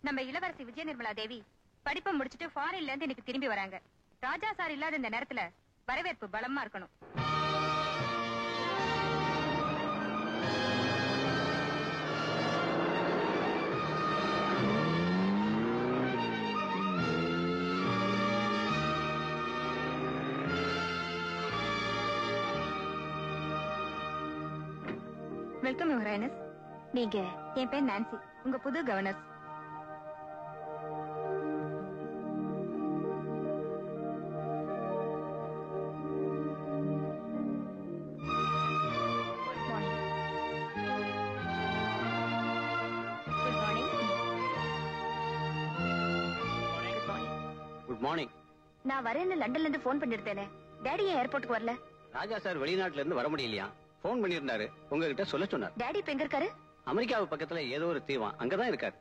நம்ம இளவரசி விஜய நிர்மலா தேவி படிப்பை முடிச்சிட்டு ஃபாரின்ல இருந்து எனக்கு திரும்பி வராங்க. ராஜா சார் இல்லாத இந்த நேரத்துல வரவேற்பு பலமா இருக்கணும். Welcome your highness. நீங்க? என் பேர் நான்சி, உங்க புது கவர்னர்ஸ். நான் வரேன்னு லண்டன்ல இருந்து போன் பண்ணிருந்தேனே, டாடி ஏன் ஏர்போர்ட்டுக்கு வரல? ராஜா சார் வெளிநாட்டுல இருந்து வர முடியலையா, போன் பண்ணிருந்தாரு, உங்ககிட்ட சொல்ல சொன்னார். டாடி இப்ப எங்க இருக்காரு? அமெரிக்காவு பக்கத்துல ஏதோ ஒரு தீவா, அங்கதான் இருக்காரு.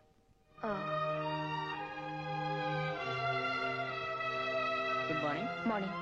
Good morning. மார்னிங்.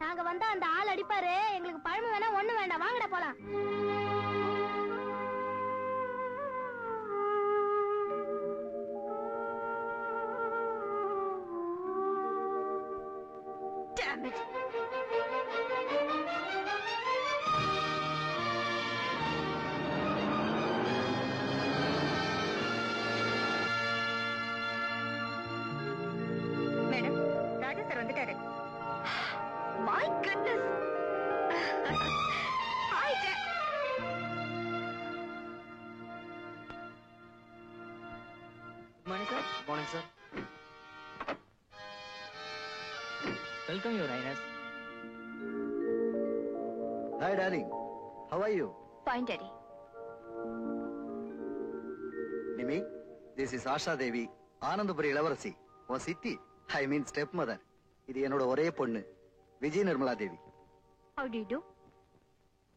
நாங்க வந்தா அந்த ஆள் அடிப்பாரு, எங்களுக்கு பழமும் வேணாம் ஒண்ணு வேண்டாம், வாங்கடா போலாம். மேடம், ராஜா சார் வந்துட்டாரு. My goodness. Hi, Welcome, Your Highness. Hi, darling. How are you? Fine, Daddy. Nimi, this is Asha Devi, Ananthapuri இளவரசி. உன் சித்தி, I mean step mother. இது என்னோட ஒரே பொண்ணு, Vijay Nirmala Devi. How do you do?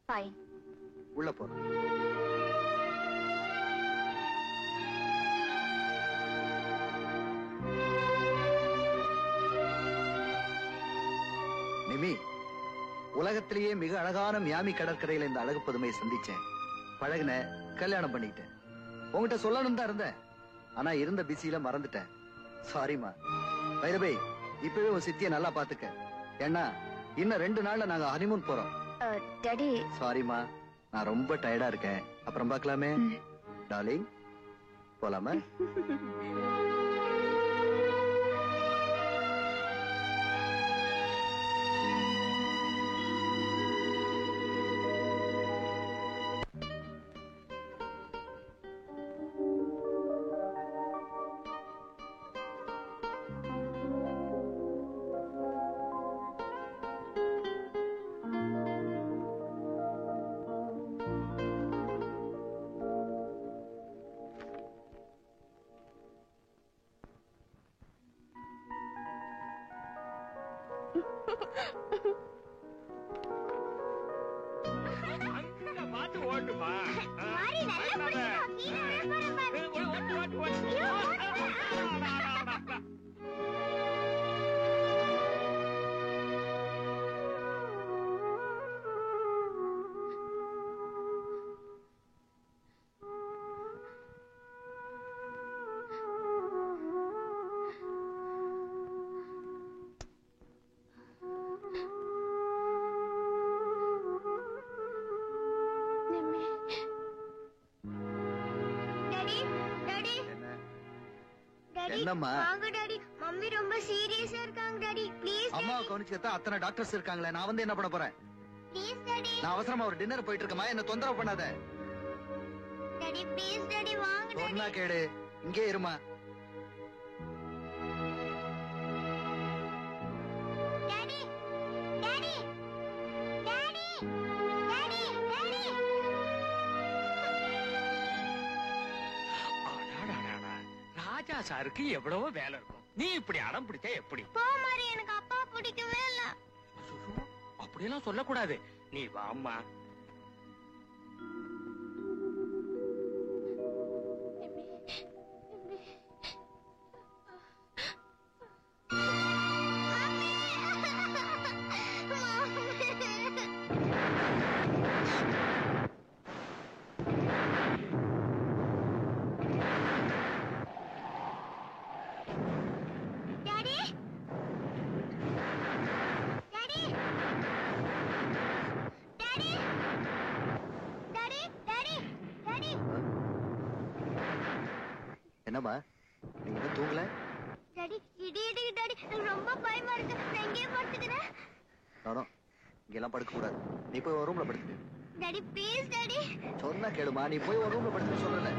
Fine. உள்ள போறோம். நிமி, உலகத்திலேயே மிக அழகான மியாமி கடற்கரையில இந்த அழகு பதுமையை சந்திச்சேன். பழகுன, கல்யாணம் பண்ணிட்டேன். உங்ககிட்ட சொல்லணும் தான் இருந்தேன், ஆனா இருந்த பிஸியில மறந்துட்டேன். சாரிமா. வைரபை, இப்பவே உன் சித்திய நல்லா பாத்துக்க. ஏன்னா இன்னும் 2 நாள்ல நாங்க ஹனிமூன் போறோம். Daddy. சாரிமா, நான் ரொம்ப டயர்டா இருக்கேன். அப்புறம் பார்க்கலாமே. டார்லிங், போலாமா? என்னம்மா? வாங்க டாடி, மம்மி ரொம்ப சீரியஸா இருக்காங்க டாடி. ப்ளீஸ் அம்மாவை கவனிச்சுக்கத்தான் அத்தனை டாக்டர்ஸ் இருக்காங்களே, நான் வந்து என்ன பண்ண போறேன்? Please daddy. நான் அவசரமா ஒரு டின்னர் போயிட்டு இருக்கேமா, என்ன தொந்தரவு பண்ணாத. டாடி ப்ளீஸ் டாடி, வாங்க டாடி. சொன்னா கேடு, இங்கே இருமா. Daddy daddy daddy daddy daddy. Raja சாருக்கு எவ்வளவோ வேலை இருக்கும், நீ இப்படி அடம் பிடிச்சா எப்படி? போ மாதிரி, எனக்கு அப்பா பிடிக்கவே இல்ல. அப்படியெல்லாம் சொல்லக்கூடாது, நீ வாம்மா. என்னம்மா, நீங்க இன்னும் தூங்கல? டாடி, இடி இடி டாடி, எனக்கு ரொம்ப பயமா இருக்கு. நான் இங்கேயே படுத்துக்கிறேன். இங்கெல்லாம் படுக்க கூடாது, நீ போய் ஒரு ரூம்ல படுத்துக்க. Daddy please daddy. சொன்னா கேளுமா, நீ போய் ஒரு ரூம்ல படுத்துக்க சொல்றல.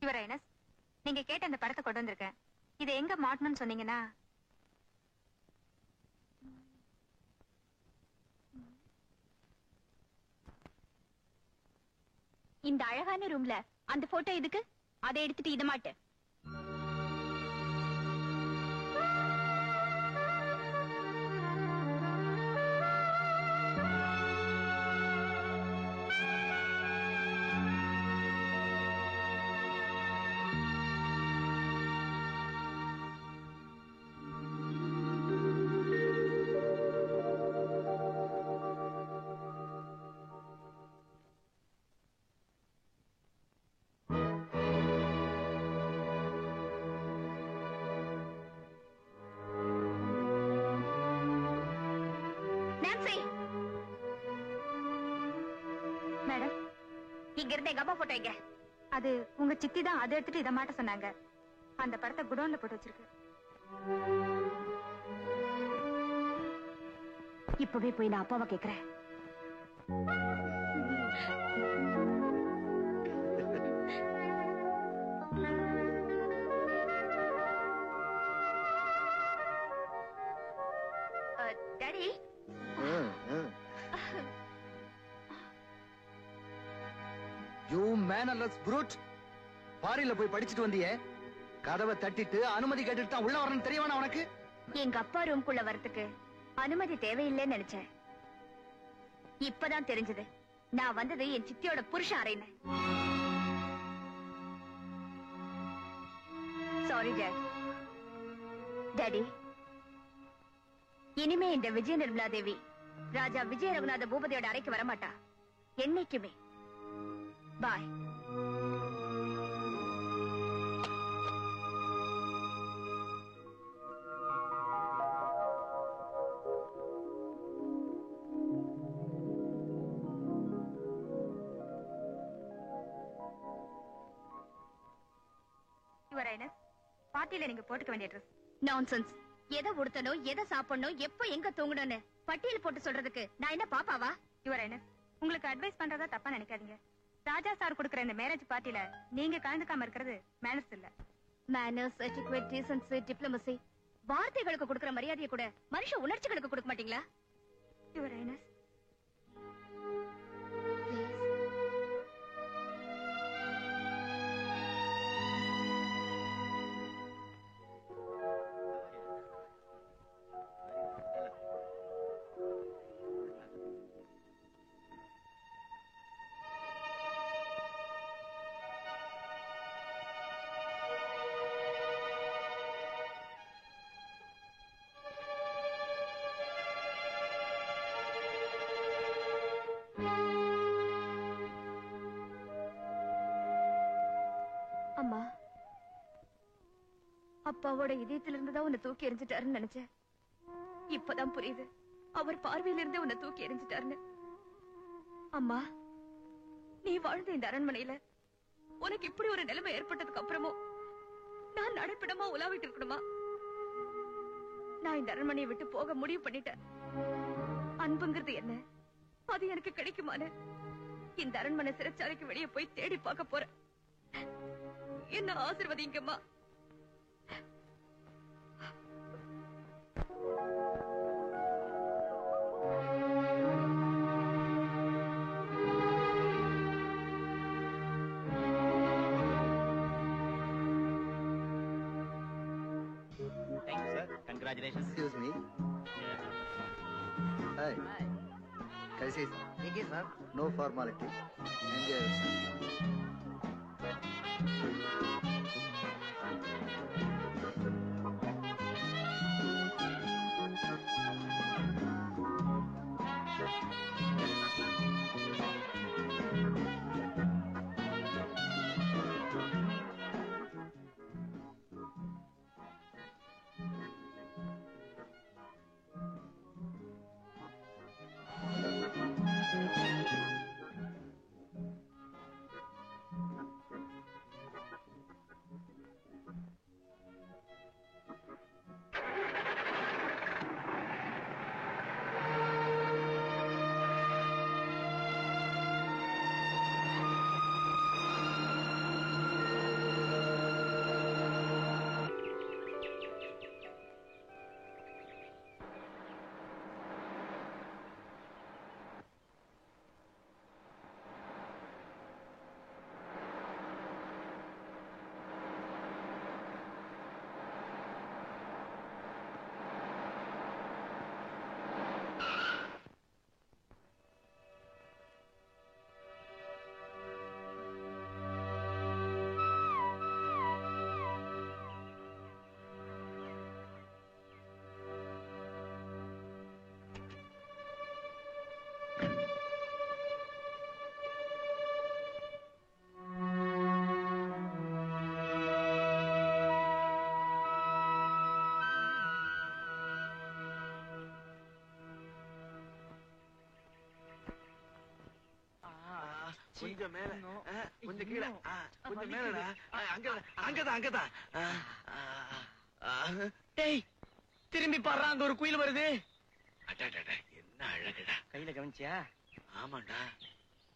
யுவர் ஹைனஸ், நீங்க கேட்ட அந்த படத்தை கொண்டு வந்திருக்கேன். இதை எங்க மாட்டணும்னு சொன்னீங்கன்னா இந்த அழகான ரூம்ல அந்த போட்டோ எதுக்கு? அதை எடுத்துட்டு இத மாட்டு. இங்க இருந்த எங்க அம்மா போட்டோ எங்க? அது உங்க சித்தி தான் அதை எடுத்துட்டு இதை மாட்ட சொன்னாங்க. அந்த படத்தை குடோன்ல போட்டு வச்சிருக்கு. இப்பவே போய் நான் அப்பாவை கேக்குறேன். Daddy, you mannerless brute. ஃபாரின்ல போய் படிச்சிட்டு வந்தியே, கதவை தட்டிட்டு அனுமதி கேட்டுட்டு தான் உள்ள வரணும்னு தெரியவானா உனக்கு? எங்க அப்பா ரூம்குள்ள வரதுக்கு அனுமதி தேவையில்லைன்னு நினைச்சேன். இப்பதான் தெரிஞ்சது நான் வந்தது என் சித்தியோட புருஷன் அறையின. Sorry daddy. இனிமே இந்த விஜய நிர்மலா தேவி ராஜா விஜய ரகுநாத பூபதியோட அறைக்கு வரமாட்டா, என்னைக்குமே. பாய். பார்ட்டியில நீங்க போட்டுக்க வேண்டிய ட்ரெஸ். நான்சென்ஸ். எதை உடுத்தணும், எதை சாப்பிடணும், எப்ப எங்க தூங்கணும்னு பட்டியல் போட்டு சொல்றதுக்கு நான் என்ன பாப்பாவா? யுவர் ஹைனஸ், உங்களுக்கு அட்வைஸ் பண்றதா தப்பா நினைக்காதீங்க. ராஜா சார் கொடுக்கிற இந்த மேரேஜ் பார்ட்டில நீங்க கலந்துக்காம இருக்கிறது மேனர்ஸ் இல்ல. மேனர்ஸ், எட்டிக்வெட், டீசன்சி, டிப்ளமசி, வார்த்தைகளுக்கு கொடுக்கிற மரியாதையை கூட மனுஷ உணர்ச்சிகளுக்கு கொடுக்க மாட்டீங்களா? யுவர் ஹைனஸ், அம்மா, அப்பாவோட இதயத்துல இருந்துதான் உன்னை தூக்கி எறிஞ்சிட்டாருன்னு நினைச்சேன். இப்பதான் புரியுது அவர் பார்வையில இருந்தே உன்னை தூக்கி எறிஞ்சிட்டாருன்னு. அம்மா, நீ வாழ்ந்த இந்த அரண்மனையில உனக்கு இப்படி ஒரு நிலைமை ஏற்பட்டதுக்கு அப்புறமும் நான் நடைப்பிடமா உலாவிட்டு இருக்கணுமா? நான் இந்த அரண்மனையை விட்டு போக முடிவு பண்ணிட்டேன். அன்புங்கிறது என்ன, அது எனக்கு கிடைக்குமான்னு இந்த அரண்மனை சிறைச்சாலைக்கு வெளியே போய் தேடி பார்க்க போறேன். என்ன ஆசீர்வதிங்கம்மா. Thank you, sir. Congratulations. Excuse me. Hi. कैसे? ठीक है sir. No formality. Enjoy yourself. கொஞ்சம் மேல கொஞ்சம் கீழே கொஞ்சம் மேலடா அங்கதான் அங்கதான் டேய் திரும்பி பாடுறா, அங்க ஒரு குயில் வருது. என்ன அழகுடா. கையில கவனிச்சியா? ஆமாண்டா,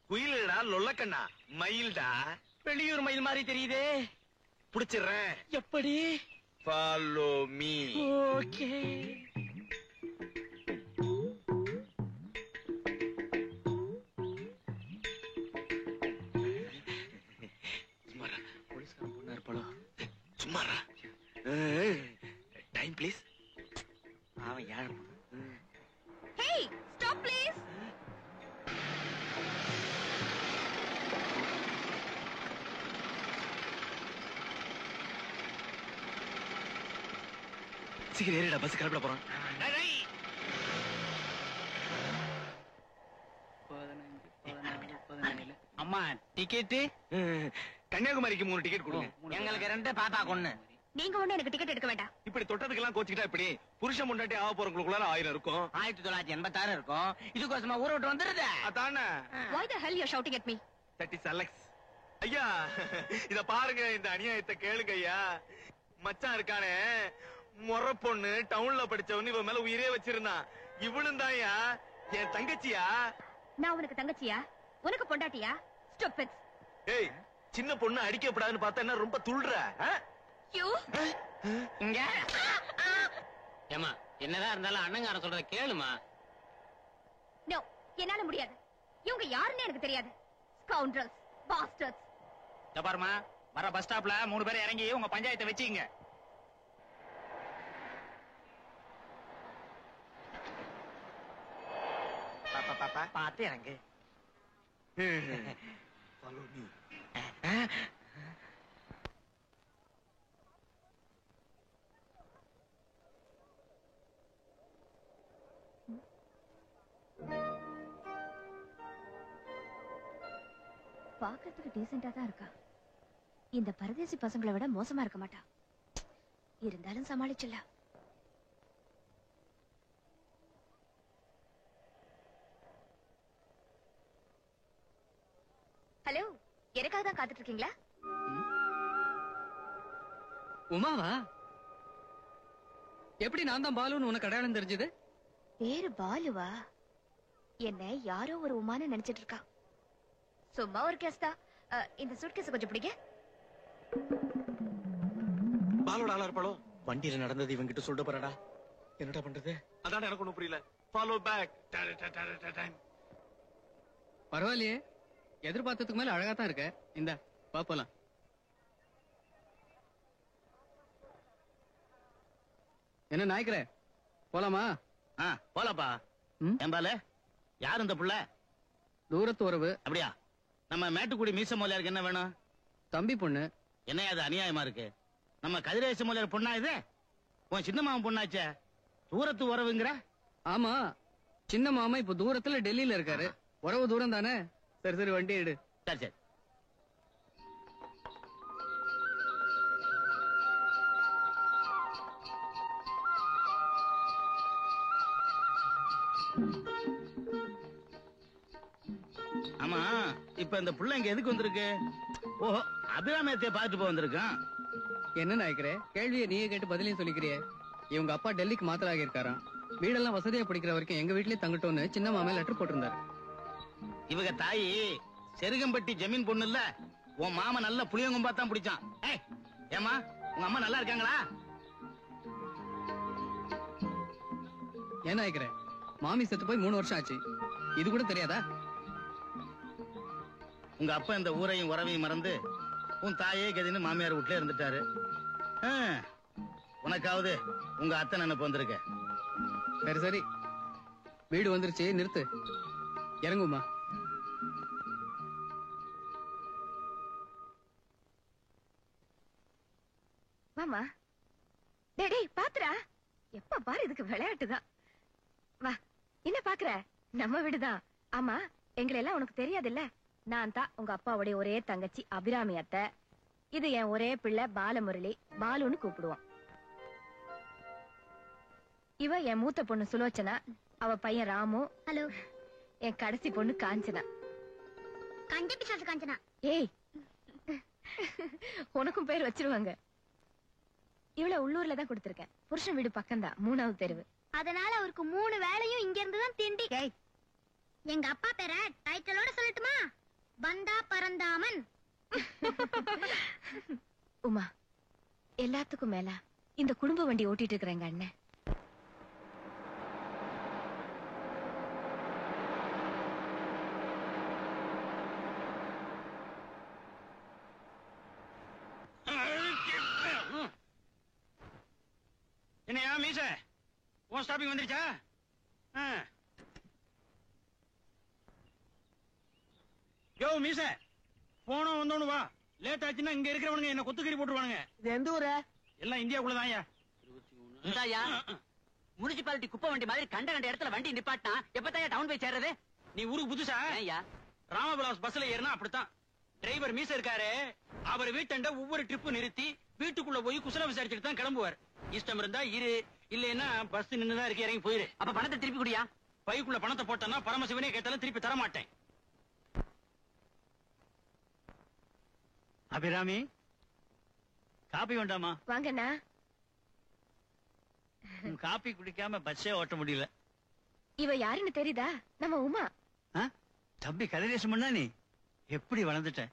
குயிலடா, லொல்லக்கண்ணா, மயில்டா. வெளியூர் மயில் மாதிரி தெரியுதே. புடிச்சிடுறேன். எப்படி? Follow me. ஓகே. சும்மாரா, போலீஸ்காரன் பொண்ணா இருப்பாளோ? சும்மாரா. Time please. அவன் யார்? Hey, stop please. சீக்கிரம் ஏறிடா, பஸ் கிளப்பிட போறான். அம்மா டிக்கெட்டு? கன்னியாகுமரிக்கு 3 டிக்கெட் கொடுங்க. எங்களுக்கு 2, பாப்பாக்கு 1. நீங்க ஒண்ணு எனக்கு டிக்கெட் எடுக்க வேண்டாம். இப்படி தொட்டதுக்கெல்லாம் கோச்சிக்கிட்டா இப்படி புருஷன் முன்னாடி ஆக போறவங்களுக்குள்ள 1000 இருக்கும். 1986 இருக்கும். இதுக்கோசமா ஊரை விட்டு வந்துருது. அதானே. Why the hell you're shouting at me? That is Alex. ஐயா, இத பாருங்க, இந்த அநியாயத்தை கேளுங்க ஐயா. மச்சான் இருக்கானே, முறை பொண்ணு, டவுன்ல படிச்சவனு இவன் மேல உயிரே வச்சிருந்தான். இவளும் தான்யா என் தங்கச்சியா. நான் உனக்கு தங்கச்சியா? உனக்கு பொண்டாட்டியா? Stupid. ஏய், சின்ன பொண்ணு அடிக்கப்படாதுன்னு பார்த்தா என்ன ரொம்ப துள்ளுற? You? இங்க ஏமா, என்னதான் இருந்தாலும் அண்ணங்கார சொல்றத கேளுமா. No, என்னால முடியாது. இவங்க யாருன்னு எனக்கு தெரியாது. Scoundrels, bastards. பாருமா, வர பஸ் ஸ்டாப்ல 3 பேரை இறங்கி உங்க பஞ்சாயத்தை வச்சுங்க. பாத்து இறங்கு. Follow me. பாக்கிறதுக்கு டீசெண்டா தான் இருக்கா. இந்த பரதேசி பசங்களை விட மோசமா இருக்க மாட்டா. இருந்தாலும் சமாளிச்சிடலாம். ஹலோ, எனக்காக தான் காத்துட்டு இருக்கீங்களா? உமாவா? எப்படி நான் தான் பாலுன்னு உனக்கு அடையாளம் தெரிஞ்சது? பேரு பாலுவா? என்ன யாரோ ஒரு உமான்னு நினைச்சிட்டு இருக்கா. சும்மா ஒரு கேஸ் தான். இந்த சூட்கேஸ் கொஞ்சம் பிடிங்க. பாலோட ஆளா இருப்பாளோ? வண்டியில நடந்தது இவங்கிட்ட சொல்லிட்டு போறடா. என்னடா பண்றது? அதான் எனக்கு ஒண்ணும் புரியல. Follow back. பரவாயில்லையே, எதிர்பார்த்ததுக்கு மேல அழகா தான் இருக்க. இந்த பாப்பலாம். என்ன நாய்க்கிற, போலாமா? போலப்பா. ம்? ஏம்பால, யார் இந்த புள்ள? தூரத்து உறவு. அப்படியா? நம்ம மேட்டுக்குடி மீச மொழியாருக்கு என்ன வேணும்? தம்பி பொண்ணு. என்ன அது அநியாயமா இருக்கு? நம்ம கதிரேச மொழியார் பொண்ணா இது? உன் சின்ன மாமன் பொண்ணாச்சே, தூரத்து உறவுங்கிற? ஆமா, சின்ன மாமா இப்ப தூரத்துல டெல்லியில இருக்காரு. உறவு தூரம் தானே. சரி சரி, வண்டி எடு. சரி சரி. ஆமா, இப்ப இந்த புள்ள இங்க எதுக்கு வந்திருக்கு? ஓஹோ, அபிராமியத்தை பார்த்துட்டு போய் வந்திருக்கான். என்ன நாய்க்கிற, கேள்வியை நீயே கேட்டு பதிலையும் சொல்லிக்கிறியே. இவங்க அப்பா டெல்லிக்கு மாத்தலாகி இருக்காராம். வீடெல்லாம் வசதியா பிடிக்கிற வரைக்கும் எங்க வீட்லயே தங்கட்டோன்னு சின்ன மாமே லெட்டர் போட்டிருந்தாரு. இவங்க தாயி செருகம்பட்டி ஜமீன் பொண்ணு இல்ல, உன் மாமா நல்ல புளியங்கும்பா தான் பிடிச்சான். ஏய், ஏமா உங்க அம்மா நல்லா இருக்காங்களா? ஏன் நாய்க்கிற, மாமி செத்து போய் 3 வருஷம் ஆச்சு. இது கூட தெரியாதா? உங்க அப்பா இந்த ஊரையும் உறவையும் மறந்து உன் தாயே கதின்னு மாமியார் வீட்டுல இருந்துட்டாரு. உனக்காவது உங்க அத்தை நினைப்பு வந்திருக்க. சரி சரி, வீடு வந்துருச்சு, நிறுத்து. இறங்குமா. மாமா, டேடி பாத்துறா. எப்ப பாரு இதுக்கு விளையாட்டுதான். வா, என்ன பாக்குற? நம்ம வீடுதான். ஆமா, எங்களை எல்லாம் உனக்கு தெரியாது இல்ல. நான் தான் உங்க அப்பாவுடைய ஒரே தங்கச்சி அபிராமி அத்தை. இது என் ஒரே பிள்ளை பாலமுரளி, பாலுன்னு கூப்பிடுவான். இவ என் மூத்த பொண்ணு சுலோச்சனா, அவ பையன் ராமு. ஹலோ. என் கடைசி பொண்ணு காஞ்சனா. கஞ்ச பிசாசு காஞ்சனா. ஏய், உனக்கும் பேர் வச்சிருவாங்க. இவ்வளவு உள்ளூர்ல தான் கொடுத்திருக்கேன். புருஷன் வீடு பக்கம்தான், 3வது தெருவு. அதனால அவருக்கு 3 வேளையும் இங்க இருந்து தான் திண்டி. எங்க அப்பா பேரை டைட்டிலோட சொல்லட்டுமா? பந்தா பரந்தாமன். உமா, எல்லாத்துக்கும் மேல இந்த குடும்ப வண்டி ஓட்டிட்டு இருக்கிறேங்க அண்ணன். என்னையா மீச உன் ஸ்டாப்பிங் வந்துருச்சா? யோ மீச, போனோம் வந்தோன்னு வா. லேட் ஆச்சுன்னா இங்க இருக்கிறவனுங்க என்ன கொத்துக்கறி போட்டுருவானுங்க. இது எந்த ஊரு? எல்லாம் இந்தியாக்குள்ளதான்யா. முனிசிபாலிட்டி குப்பை வண்டி மாதிரி கண்ட கண்ட இடத்துல வண்டி நிப்பாட்டினா எப்பதான் டவுன் போய் சேர்றது? நீ ஊருக்கு புதுசா? ராமபிலாஸ் பஸ்ல ஏறினா அப்படித்தான். டிரைவர் மீச இருக்காரு, அவர் வீட்டண்ட ஒவ்வொரு ட்ரிப்பு நிறுத்தி வீட்டுக்குள்ள போய் குசல விசாரிச்சுட்டு தான் கிளம்புவார். இஷ்டம் இருந்தா இரு, இல்லைன்னா பஸ் நின்னுதான் இருக்கு, இறங்கி போயிரு. அப்ப பணத்தை திருப்பி குடியா? பைக்குள்ள பணத்தை போட்டனா பரமசிவனே கேட்டாலும் திருப்பி தர மாட்டேன். அபிராமி, காபி வேண்டாமா? வாங்கண்ணா. காபி குடிக்காம பஸ்ஸே ஓட்ட முடியல. இவ யாருன்னு தெரியுதா? நம்ம உமா. தம்பி கதிரேசம் பண்ணா நீ எப்படி வளர்ந்துட்ட?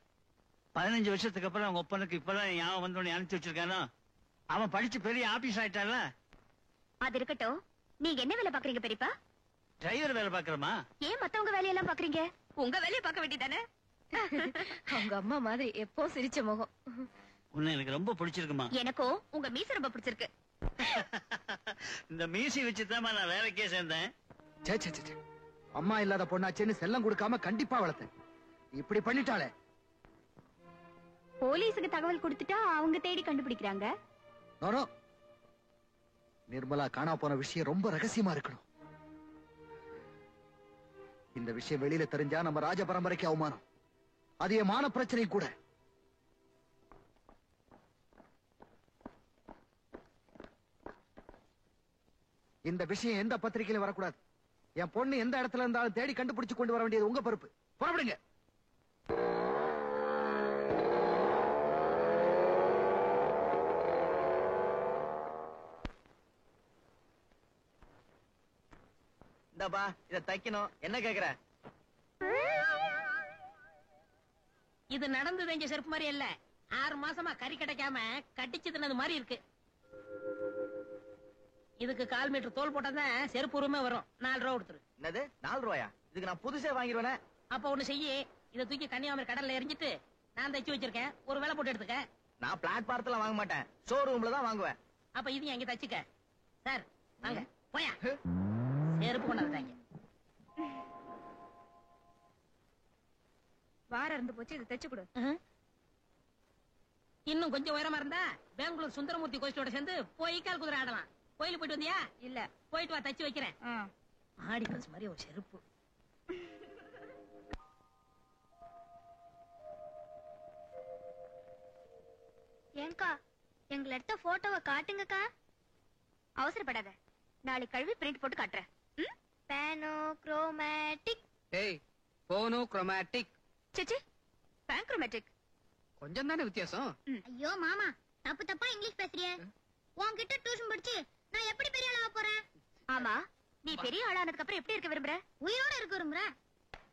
15 வருஷத்துக்கு அப்புறம் அவங்க ஒப்பனுக்கு இப்பதான் ஞாபகம் வந்தோன்னு அனுப்பிச்சு வச்சிருக்கானோ. அவன் படிச்சு பெரிய ஆபீஸ் ஆயிட்டால. அது இருக்கட்டும், நீங்க என்ன வேலை பாக்குறீங்க பெரியப்பா? டிரைவர் வேலை பாக்குறமா? ஏன் மத்தவங்க வேலையெல்லாம் பாக்குறீங்க? உங்க வேலையை பார்க்க வேண்டியதானே? அவங்க அம்மா மாதிரி எப்போ சிரிச்ச முகம். உன்னை எனக்கு ரொம்ப பிடிச்சிருக்குமா? எனக்கும் உங்க மீச ரொம்ப பிடிச்சிருக்கு. இந்த மீசி வச்சுதான் நான் வேலைக்கே சேர்ந்தேன். அம்மா இல்லாத பொண்ணாச்சேன்னு செல்லம் கொடுக்காம கண்டிப்பா வளர்த்தேன். இப்படி பண்ணிட்டாளே. போலீஸுக்கு தகவல் கொடுத்துட்டா அவங்க தேடி கண்டுபிடிக்கிறாங்க. நிர்மலா காணா போன விஷயம் ரொம்ப ரகசியமா இருக்கணும். இந்த விஷயம் வெளியில தெரிஞ்சா நம்ம ராஜ பரம்பரைக்கு அவமானம். அது என் மான பிரச்சனை கூட. இந்த விஷயம் எந்த பத்திரிகையில வரக்கூடாது. என் பொண்ணு எந்த இடத்துல இருந்தாலும் தேடி கண்டுபிடிச்சு கொண்டு வர வேண்டியது உங்க பொறுப்பு. புறப்படுங்க. இந்தப்பா, இத தைக்கணும். என்ன கேக்குற? இது நடந்தது எங்க செருப்பு மாதிரி இல்ல. 6 மாசமா கறி கிடைக்காம கட்டிச்சு தின்னது மாதிரி இருக்கு. இதுக்கு 1/4 மீட்டர் தோல் போட்டதான் செருப்பு உரிமை வரும். 4 ரூபா கொடுத்துரு. என்னது 4 ரூபாயா? இதுக்கு நான் புதுசே வாங்கிடுவேனே. அப்ப ஒண்ணு செய்யி, இதை தூக்கி கன்னியாகுமரி கடல்ல எரிஞ்சிட்டு நான் தைச்சு வச்சிருக்கேன், ஒரு வேலை போட்டு எடுத்துக்க. நான் பிளாட்பாரத்துல வாங்க மாட்டேன், ஷோரூம்ல தான் வாங்குவேன். அப்ப இது அங்க தச்சுக்க. சார் வாங்க போயா, செருப்பு கொண்டாந்தாங்க. வாரம் இருந்து போச்சு, இது தைச்சு கொடு. இன்னும் கொஞ்சம் உயரமா இருந்தா பெங்களூர் சுந்தரமூர்த்தி கோயிலோட சேர்ந்து போய் கால் குதிரை ஆடலாம். கோயிலுக்கு போயிட்டு வந்தியா? இல்ல. போயிட்டு வா, தச்சு வைக்கிறேன். ஆடி பஸ் மாதிரி ஒரு செருப்பு. ஏங்கா, எங்களை எடுத்த போட்டோவை காட்டுங்கக்கா. அவசரப்படாத, நாளைக்கு கழுவி பிரிண்ட் போட்டு காட்டுறேன். பேனோ குரோமேட்டிக். ஏய், போனோ குரோமேட்டிக். சிச்சி, பேங்க்ரோமேட்டிக். கொஞ்சம் தானே வித்தியாசம். ஐயோ மாமா, தப்பு தப்பா இங்கிலீஷ் பேசுறியே. உன்கிட்ட டியூஷன் படிச்சு நான் எப்படி பெரிய ஆளா போறேன்? ஆமா, நீ பெரிய ஆளானதுக்கு அப்புறம் எப்படி இருக்க விரும்புற? உயிரோட இருக்க விரும்புறேன்.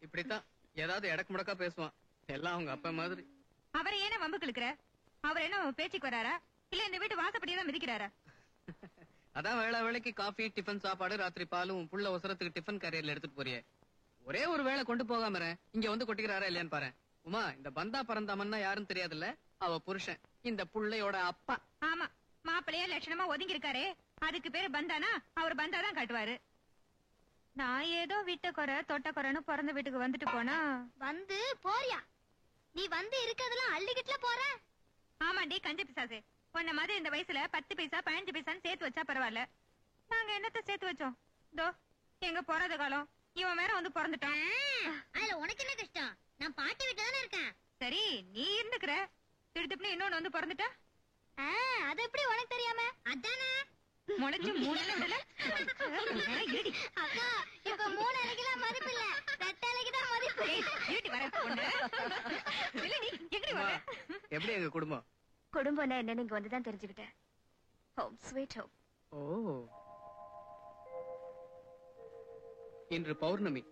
இப்படித்தான் ஏதாவது எடக்கு முடக்கா பேசுவான். எல்லாம் அவங்க அப்பா மாதிரி. அவரை ஏன வம்பு கிழக்குற? அவர் என்ன பேச்சுக்கு வராரா, இல்ல இந்த வீட்டு வாசப்படியெல்லாம் மிதிக்கிறாரா? அதான் வேளை வேளைக்கு காஃபி, டிஃபன் சாப்பாடு, ராத்திரி பாலும் புள்ள அவசரத்துக்கு டிஃபன் கேரியர்ல எடுத்துட்டு போறியே. ஒரே ஒரு வேளை கொண்டு போகாம இங்க வந்து கொட்டிக்கிறாரா இல்லையான்னு பாரு. உமா, இந்த பந்தா பறந்தாமன்னா யாரும் தெரியாதுல்ல, அவ புருஷன், இந்த புள்ளையோட அப்பா. ஆமா, மாப்பிள்ளையா லட்சணமா ஒதுங்கி இருக்காரு. அதுக்கு பேரு பந்தானா? அவர் பந்தாதான் காட்டுவாரு. நான் ஏதோ வீட்ட குறை தொட்ட குறைன்னு பிறந்த வீட்டுக்கு வந்துட்டு போனா வந்து போறியா? நீ வந்து இருக்கிறதெல்லாம் அள்ளிக்கிட்டுல போற. ஆமாண்டி கஞ்ச பிசாசு, உன்ன மாதிரி இந்த வயசுல 10 பைசா 15 பைசான்னு சேர்த்து வச்சா பரவாயில்ல. நாங்க என்னத்த சேர்த்து வச்சோம்? தோ எங்க பிறந்த காலம், இவன் வேற வந்து பிறந்துட்டான். அதுல உனக்கு என்ன கஷ்டம்? நான் பாட்டி வீட்டுல தானே இருக்கேன். சரி, நீ இருந்துக்கிற, திடுத்துப்புன்னு இன்னொன்னு வந்து பிறந்துட்டா. அது எப்படி உனக்கு தெரியாம? அதானே முளைச்சு 3 இலை விடல. அக்கா இப்ப 3 இலைக்கெல்லாம் மதிப்பு இல்ல, 2 இலைக்கு தான் மதிப்பு. இருட்டி வர பொண்ணு. இல்ல நீ எங்கடி வர? எப்படி எங்க குடும்பம்? குடும்பம்னா என்னன்னு இங்க வந்துதான் தெரிஞ்சுக்கிட்டேன். Home sweet home. ஓ, இன்று பௌர்ணமி.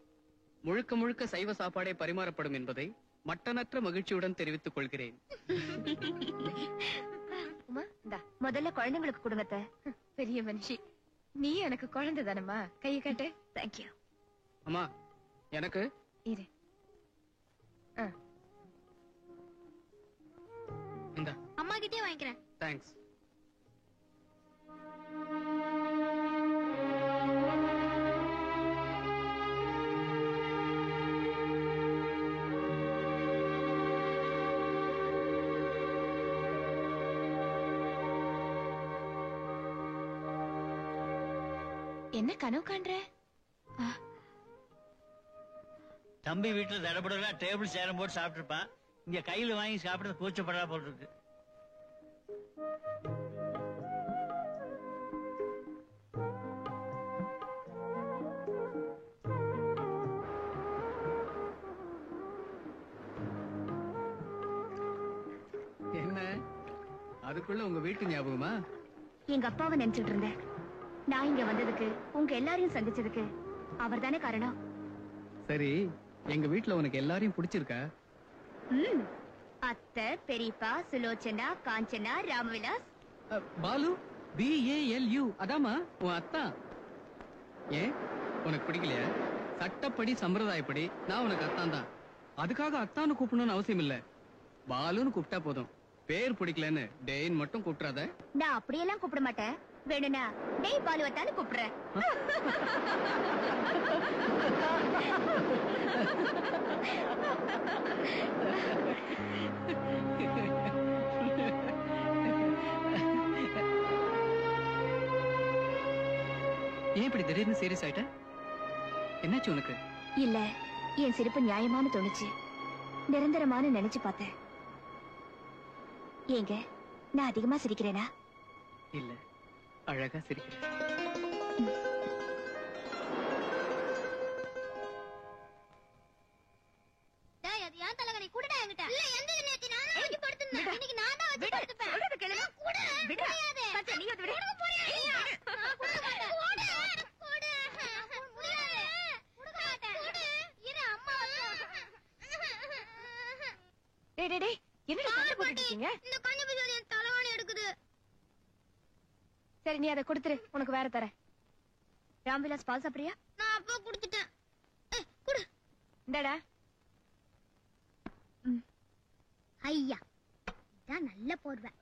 முழுக்க முழுக்க சைவ சாப்பாடே பரிமாறப்படும் என்பதை மட்டனற்ற மகிழ்ச்சியுடன் தெரிவித்துக் கொள்கிறேன். உமா, இந்தா முதல்ல குழந்தைங்களுக்கு கொடுங்கத்த. பெரிய மனுஷி நீ, எனக்கு குழந்தை தானம்மா. கையை காட்டு. தேங்க்யூ. அம்மா எனக்கு இரு. இந்தா. அம்மா கிட்டே வாங்கிக்கிறேன். தேங்க்ஸ். என்ன கனவு காண்ற? தம்பி வீட்டுல தடபடா டேபிள் சேரம் போட்டு சாப்பிட்டு இருப்பான். இங்க கையில வாங்கி சாப்பிடுறது கூச்சப்படா போல் இருக்கு. என்ன அதுக்குள்ள உங்க வீட்டு ஞாபகமா? எங்க அப்பாவை நினைச்சிட்டு இருந்தேன். நான் இங்க வந்ததுக்கு, உங்க எல்லாரையும் சந்திச்சதுக்கு அவர் தானே காரணம். சரி, எங்க வீட்டுல உனக்கு எல்லாரையும் பிடிச்சிருக்கா? அத்தை, பெரியப்பா, சுலோச்சனா, காஞ்சனா, ராமவிலாஸ். பாலு, BALU, அதாமா உன் அத்தா. ஏன் உனக்கு பிடிக்கலையா? சட்டப்படி சம்பிரதாயப்படி நான் உனக்கு அத்தான் தான். அதுக்காக அத்தான்னு கூப்பிடணும்னு அவசியம் இல்ல. பாலுன்னு கூப்பிட்டா போதும். பேர் பிடிக்கலன்னு டேன்னு மட்டும் கூப்பிடாத. நான் அப்படியெல்லாம் கூப்பிட மாட்டேன். வேணும்னா டேய் பாலுவத்தான்னு கூப்பிடுறேன். ஏன் இப்படி திடீர்னு சீரியஸ் ஆயிட்ட? என்னாச்சு உனக்கு? இல்ல, என் சிரிப்பு நியாயமான தோணுச்சு. நிரந்தரமான நினைச்சு பார்த்தேன். ஏங்க, நான் அதிகமா சிரிக்கிறேனா? இல்ல, அழகா சிரிக்கிறேன். டேய், அது ஏன் தலகணி கூடடா என்கிட்ட. இல்ல, எந்த நேத்து நான் தான் வச்சு படுத்துனேன். இன்னைக்கு நான் தான் வச்சு படுத்துப்பேன். சொல்றது கேளு. கூட விடு. முடியாது. சச்சா, நீ வந்து விடு. நான் கொடுக்க மாட்டேன். கூட முடியாது. கொடுக்க மாட்டேன். இரு, அம்மா வரட்டும். டேய் டேய் டேய், என்னடா சண்டை போட்டுட்டு இருக்கீங்க? இந்த கண்ணு பிசாசு என் தலகாணி எடுக்குது. சரி, நீ அதை கொடுத்துரு, உனக்கு வேற தரேன். ராம்விலாஸ் பால் சாப்பிடுறியா? நான் அப்பா கொடுத்துட்டேன். குடு. இந்தாடா. ஐயா, இதான் நல்ல போர்வை.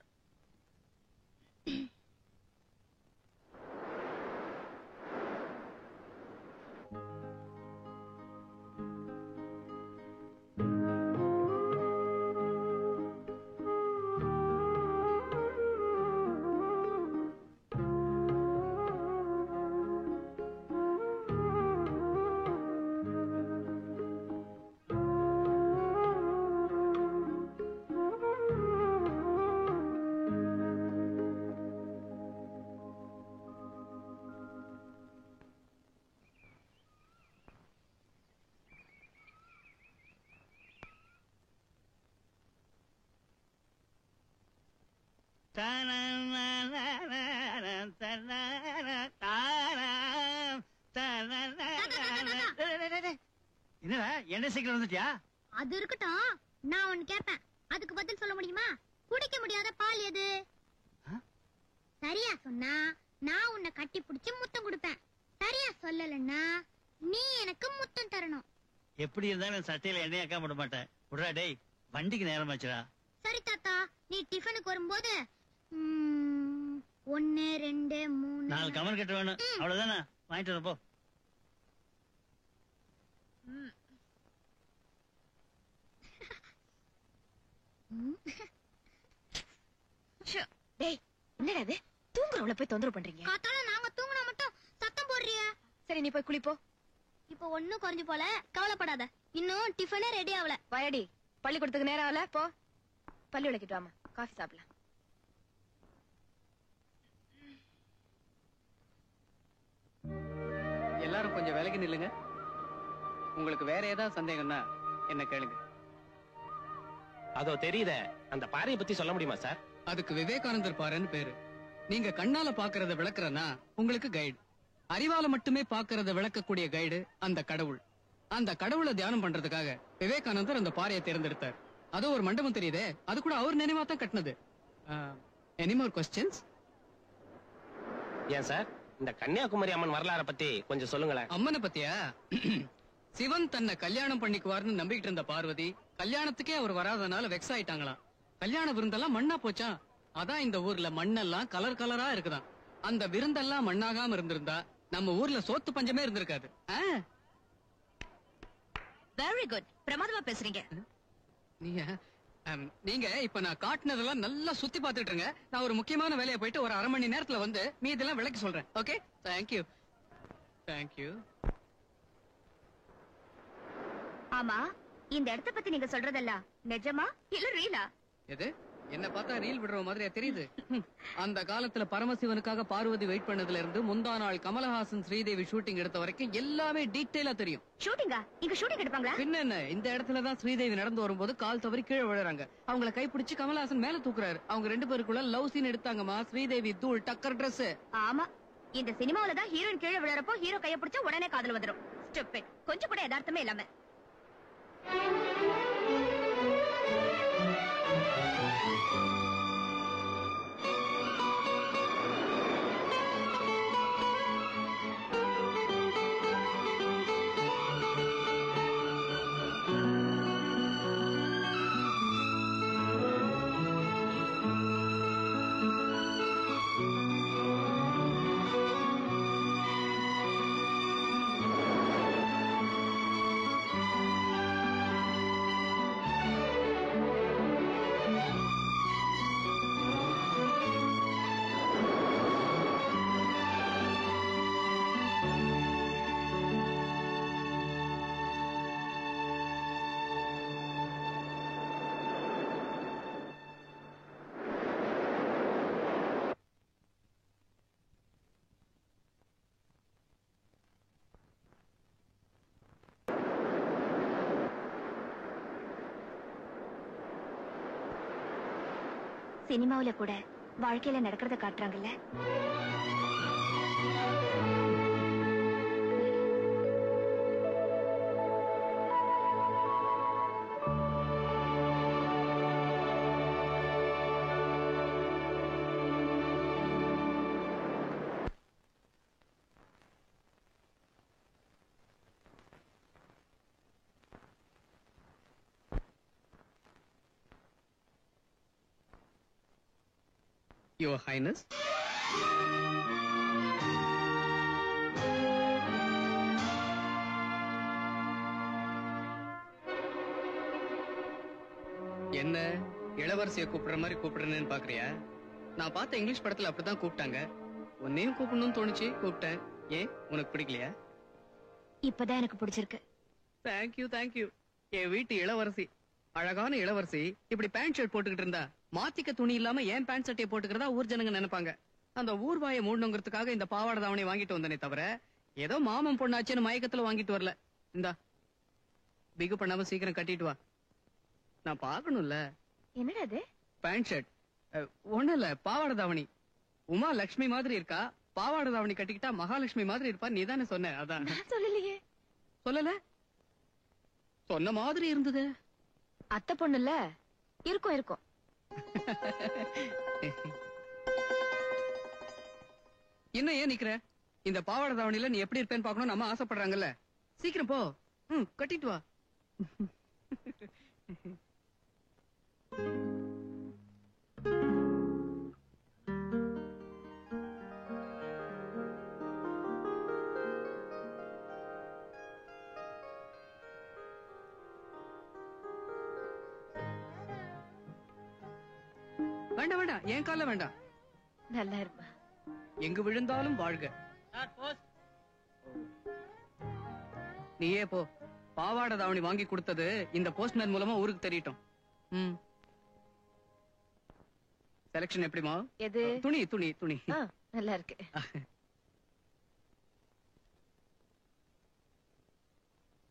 என்னடா என்ன சீக்கிரம் வந்துட்டியா? அது இருக்கட்டும், நான் ஒன்னு கேட்பேன். அதுக்கு பதில் சொல்ல முடியுமா? குடிக்க முடியாத பால் எது? சரியா சொன்னா நான் உன்னை கட்டி பிடிச்சு முத்தம் கொடுப்பேன். சரியா சொல்லலன்னா நீ எனக்கு முத்தம் தரணும். எப்படி இருந்தாலும் சட்டையில எண்ணெயாக்க விட மாட்டேன். விடுறா டேய், வண்டிக்கு நேரம் ஆச்சுடா. சரி தாத்தா, நீ டிஃபனுக்கு வரும்போது 1 2 3 4 கமர் கட்ட வேணும். அவ்வளவுதானே, வாங்கிட்டு வரப்போ. டேய், என்னடா இது? தூங்குறவள போய் தொந்தரவு பண்றீங்க. காத்தால நாங்க தூங்குனா மட்டும் சத்தம் போடுறிய. சரி, நீ போய் குளிப்போ. இப்போ ஒண்ணும் குறைஞ்சு போல, கவலைப்படாத. இன்னும் டிஃபனே ரெடி ஆகல. வாயடி, பள்ளிக்கூடத்துக்கு நேரம் ஆகல. போ, பள்ளி விளக்கிட்டு வாமா, காஃபி சாப்பிடலாம். எல்லாரும் கொஞ்சம் விலகி நில்லுங்க. உங்களுக்கு வேற ஏதாவது சந்தேகம்னா என்ன கேளுங்க. அதோ தெரியுதே, அந்த பாறையை பத்தி சொல்ல முடியுமா சார்? அதுக்கு விவேகானந்தர் பாறைன்னு பேரு. நீங்க கண்ணால பாக்குறத விளக்குறனா உங்களுக்கு கைடு. அறிவால மட்டுமே பாக்குறத விளக்கக்கூடிய கைடு அந்த கடவுள். அந்த கடவுளை தியானம் பண்றதுக்காக விவேகானந்தர் அந்த பாறையை தேர்ந்தெடுத்தார். அதோ ஒரு மண்டபம் தெரியுதே, அது கூட அவர் நினைவா தான் கட்டினது. Any more questions? ஏன் சார், இந்த கன்னியாகுமரி அம்மன் வரலாற பத்தி கொஞ்சம் சொல்லுங்களேன். அம்மனை பத்தியா? சிவன் தன்னை கல்யாணம் பண்ணிக்குவார்னு நம்பிக்கிட்டு இருந்த பார்வதி கல்யாணத்துக்கே அவர் வராதனால வெக்ஸ் ஆயிட்டாங்களாம். கல்யாண விருந்தெல்லாம் மண்ணா போச்சான். அதான் இந்த ஊர்ல மண்ணெல்லாம் கலர் கலரா இருக்குதாம். அந்த விருந்தெல்லாம் மண்ணாகாம இருந்திருந்தா நம்ம ஊர்ல சோத்து பஞ்சமே இருந்திருக்காது. வெரி குட், பிரமாதமா பேசுறீங்க. நீங்க இப்ப நான் காட்டினதெல்லாம் நல்லா சுத்தி பாத்துட்டு இருங்க. நான் ஒரு முக்கியமான வேலையை போயிட்டு ஒரு அரை மணி நேரத்துல வந்து மீதெல்லாம் விளக்கி சொல்றேன். Okay, thank you. தேங்க்யூ. ஆமா, இந்த இடத்த பத்தி நீங்க சொல்றதெல்லாம் நிஜமா இல்ல ரீலா? எது? என்ன பார்த்தா ரீல் விடுற மாதிரியா தெரியுது? அந்த காலத்துல பரமசிவனுக்காக பார்வதி வெயிட் பண்ணதுல இருந்து முந்தா நாள் கமலஹாசன் ஸ்ரீதேவி ஷூட்டிங் எடுத்த வரைக்கும் எல்லாமே டீடைலா தெரியும். ஷூட்டிங்கா? இங்க ஷூட்டிங் எடுப்பாங்களா? பின்ன என்ன, இந்த இடத்துலதான் ஸ்ரீதேவி நடந்து வரும்போது கால் தவறி கீழே விழுறாங்க. அவங்கள கைப்பிடிச்சு கமலஹாசன் மேல தூக்குறாரு. அவங்க 2 பேருக்குள்ள லவ் சீன் எடுத்தாங்கம்மா. ஸ்ரீதேவி தூள் டக்கர் Dress. ஆமா, இந்த சினிமாவில தான் ஹீரோயின் கீழே விழறப்போ ஹீரோ கைய பிடிச்சா உடனே காதல் வந்துடும். ஸ்டூபிட். கொஞ்சம் கூட யதார்த்தமே இல்லாம. சினிமாவுல கூட வாழ்க்கையில நடக்கிறத காட்டுறாங்கல்ல. Your Highness. என்ன இளவரசியை கூப்பிடுற மாதிரி கூப்பிடுறேன்னு பாக்குறியா? நான் பார்த்த இங்கிலீஷ் படத்துல அப்படிதான் கூப்பிட்டாங்க. உன்னையும் கூப்பிடணும்னு தோணுச்சு, கூப்பிட்டேன். ஏன், உனக்கு பிடிக்கலையா? இப்பதான் எனக்கு பிடிச்சிருக்கு. Thank you thank you. என் வீட்டு இளவரசி, அழகான இளவரசி இப்படி பேண்ட் ஷர்ட் போட்டுக்கிட்டு இருந்தா மாத்திக்க துணி இல்லாம ஏன் பேண்ட் சட்டையை போட்டுக்கிறதா ஊர் ஜனங்க நினைப்பாங்க. அந்த ஊர் வாயை மூடணுங்கிறதுக்காக இந்த பாவாடை தாவணி வாங்கிட்டு வந்தனே தவிர ஏதோ மாமன் பொண்ணாச்சுன்னு மயக்கத்துல வாங்கிட்டு வரல. இந்தா, பிகு பண்ணாம சீக்கிரம் கட்டிட்டு வா, நான் பாக்கணும்ல. என்னடா அது? Pant shirt. ஒண்ணு இல்ல, பாவாடை தாவணி. உமா லட்சுமி மாதிரி இருக்கா, பாவாடை தாவணி கட்டிக்கிட்டா மகாலட்சுமி மாதிரி இருப்பா. நீ தானே சொன்ன? அதான். சொல்லலையே. சொல்லல? சொன்ன மாதிரி இருந்தது. அத்தை பொண்ணுல இருக்கும் இருக்கும். என்ன ஏன் நிக்கிற? இந்த பாவாடை தாவணியில நீ எப்படி இருப்பேன்னு பாக்கணும் நம்ம ஆசைப்படுறாங்கல்ல. சீக்கிரம் போ, கட்டிட்டு வா. வேண்டாம் வேண்டாம், என் கால வேண்டாம். நல்லா இருப்பா. எங்கு விழுந்தாலும் வாழ்க. நீயே போ. பாவாடை தாவணி வாங்கி கொடுத்தது இந்த போஸ்ட்மேன் மூலமா ஊருக்கு தெரியட்டும். செலக்ஷன் எப்படிமா? எது? துணி துணி துணி நல்லா இருக்கு.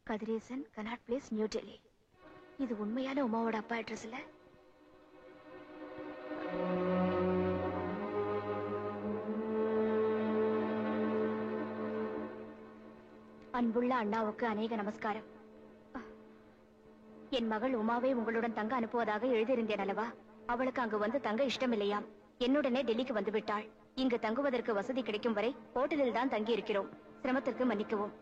Kathiresan cannot place, new Delhi. இது உண்மையான உமாவோட அப்பா அட்ரஸ் இல்ல? அன்புள்ள அண்ணாவுக்கு அநேக நமஸ்காரம். என் மகள் உமாவை உங்களுடன் தங்க அனுப்புவதாக எழுதியிருந்தேன் அல்லவா? அவளுக்கு அங்கு வந்து தங்க இஷ்டம் இல்லையாம். என்னுடனே டெல்லிக்கு வந்து விட்டாள். இங்கு தங்குவதற்கு வசதி கிடைக்கும் வரை ஹோட்டலில் தான் தங்கி இருக்கிறோம். சிரமத்திற்கு மன்னிக்கவும்.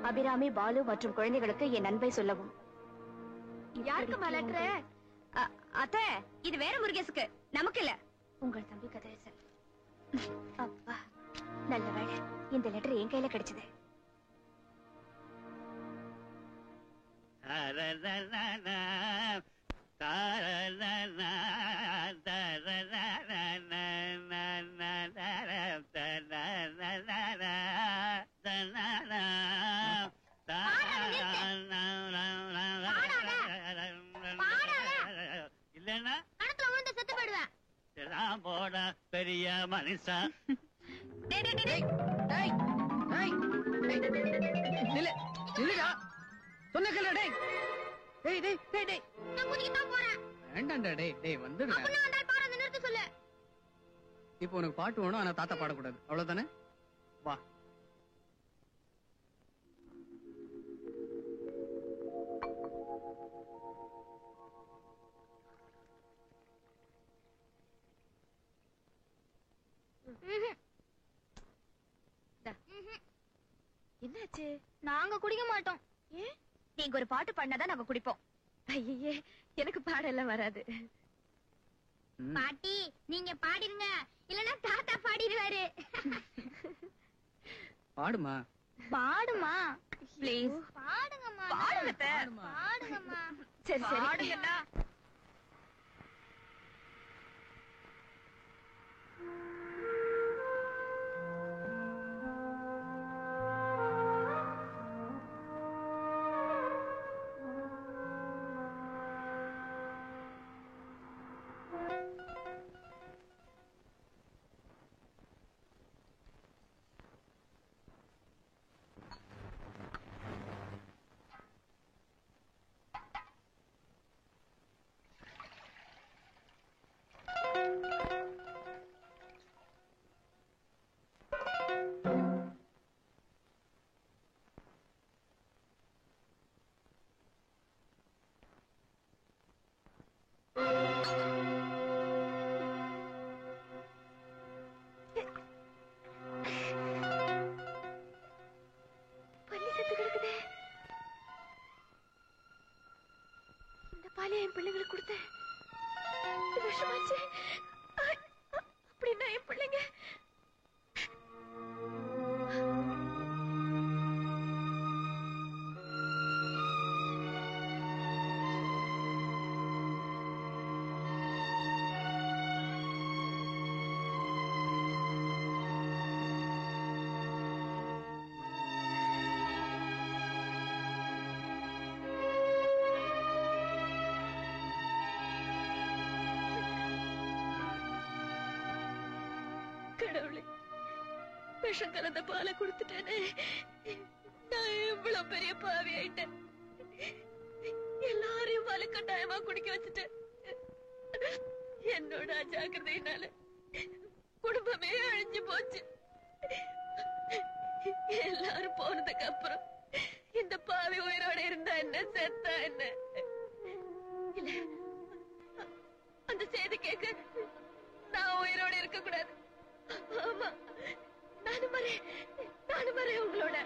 அபிராமி, பாலு மற்றும் குழந்தைகளுக்கு என் அன்பை சொல்லவும். யாருக்கு லெட்டர்? அத்தை, இது வேற முருகேசுக்கு, நமக்கு இல்ல. உங்கள் தம்பி கதிரேசன். அப்பா, நல்ல வேளை இந்த லெட்டர் என் கையில கிடைச்சது. இல்லன்னா செத்து போயிடுவேன். போட பெரிய மனுஷன். இப்போ உனக்கு பாட்டு வேணும், ஆனா தாத்தா பாடக்கூடாது, அவ்வளவுதானே? வா. என்னாச்சு? நாங்க குடிக்க மாட்டோம். ஏன்? நீங்க ஒரு பாட்டு பாடினாதான் நாங்க குடிப்போம். ஐயே, எனக்கு பாடெல்லாம் வராது. பாட்டி, நீங்க பாடிருங்க, இல்லன்னா தாத்தா பாடிடுவாரு. பாடுமா? பாடுமா? ப்ளீஸ் பாடுங்கம்மா. பாடுங்கம்மா. சரி சரி பாடுங்கண்ணா. என் பிள்ளைங்களுக்கு கொடுத்தேன். விஷமாச்சு. அப்படின்னா என் பிள்ளைங்க விஷம் கலந்த பாலை கொடுத்துட்டேனே. நான் எவ்வளவு பெரிய பாவி ஆயிட்டேன். எல்லாரையும் பாலை கட்டாயமா குடிக்க வச்சுட்டேன். என்னோட அஜாக்கிரதையினால குடும்பமே அழிஞ்சு போச்சு. எல்லாரும் போனதுக்கு அப்புறம் இந்த பாவி உயிரோட இருந்தா என்ன, செத்தா என்ன? இல்ல, அந்த செய்தி கேட்க நான் உயிரோட இருக்க கூடாது. ஆமா, நானும் வரேன் உங்களோட.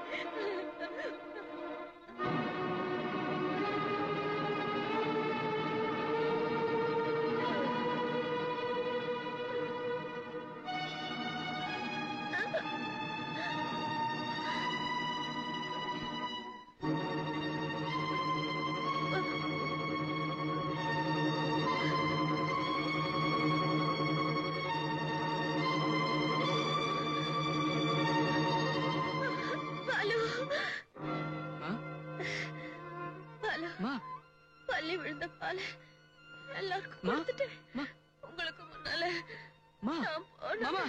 பள்ளி விழுந்த பால எல்லாருக்கும் கொடுத்துட்டேன். உங்களுக்கு முன்னால என்னம்மா?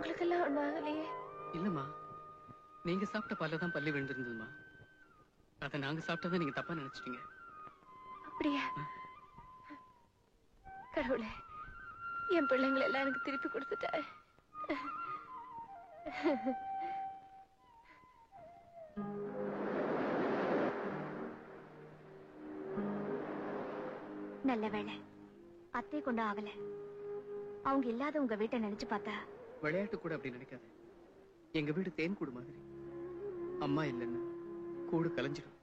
உங்களுக்கு எல்லாம் ஒண்ணும் ஆகலையே? இல்லம்மா, நீங்க சாப்பிட்ட பால்ல தான் பல்லு விழுந்திருந்ததுமா. அத நாங்க சாப்பிட்டதை நீங்க தப்பா நினைச்சிட்டீங்க. அப்படியா? கடவுளே, என் பிள்ளைங்களை எல்லாம் எனக்கு திருப்பி கொடுத்துட்டாரு. நல்ல வேளை அத்தை கொண்டு ஆகல. அவங்க இல்லாத உங்க வீட்டை நினைச்சு பார்த்தா விளையாட்டு கூட அப்படி நினைக்காத. எங்க வீடு தேன் கூடு மாதிரி. அம்மா இல்லைன்னு கூடு கலைஞ்சிடும்.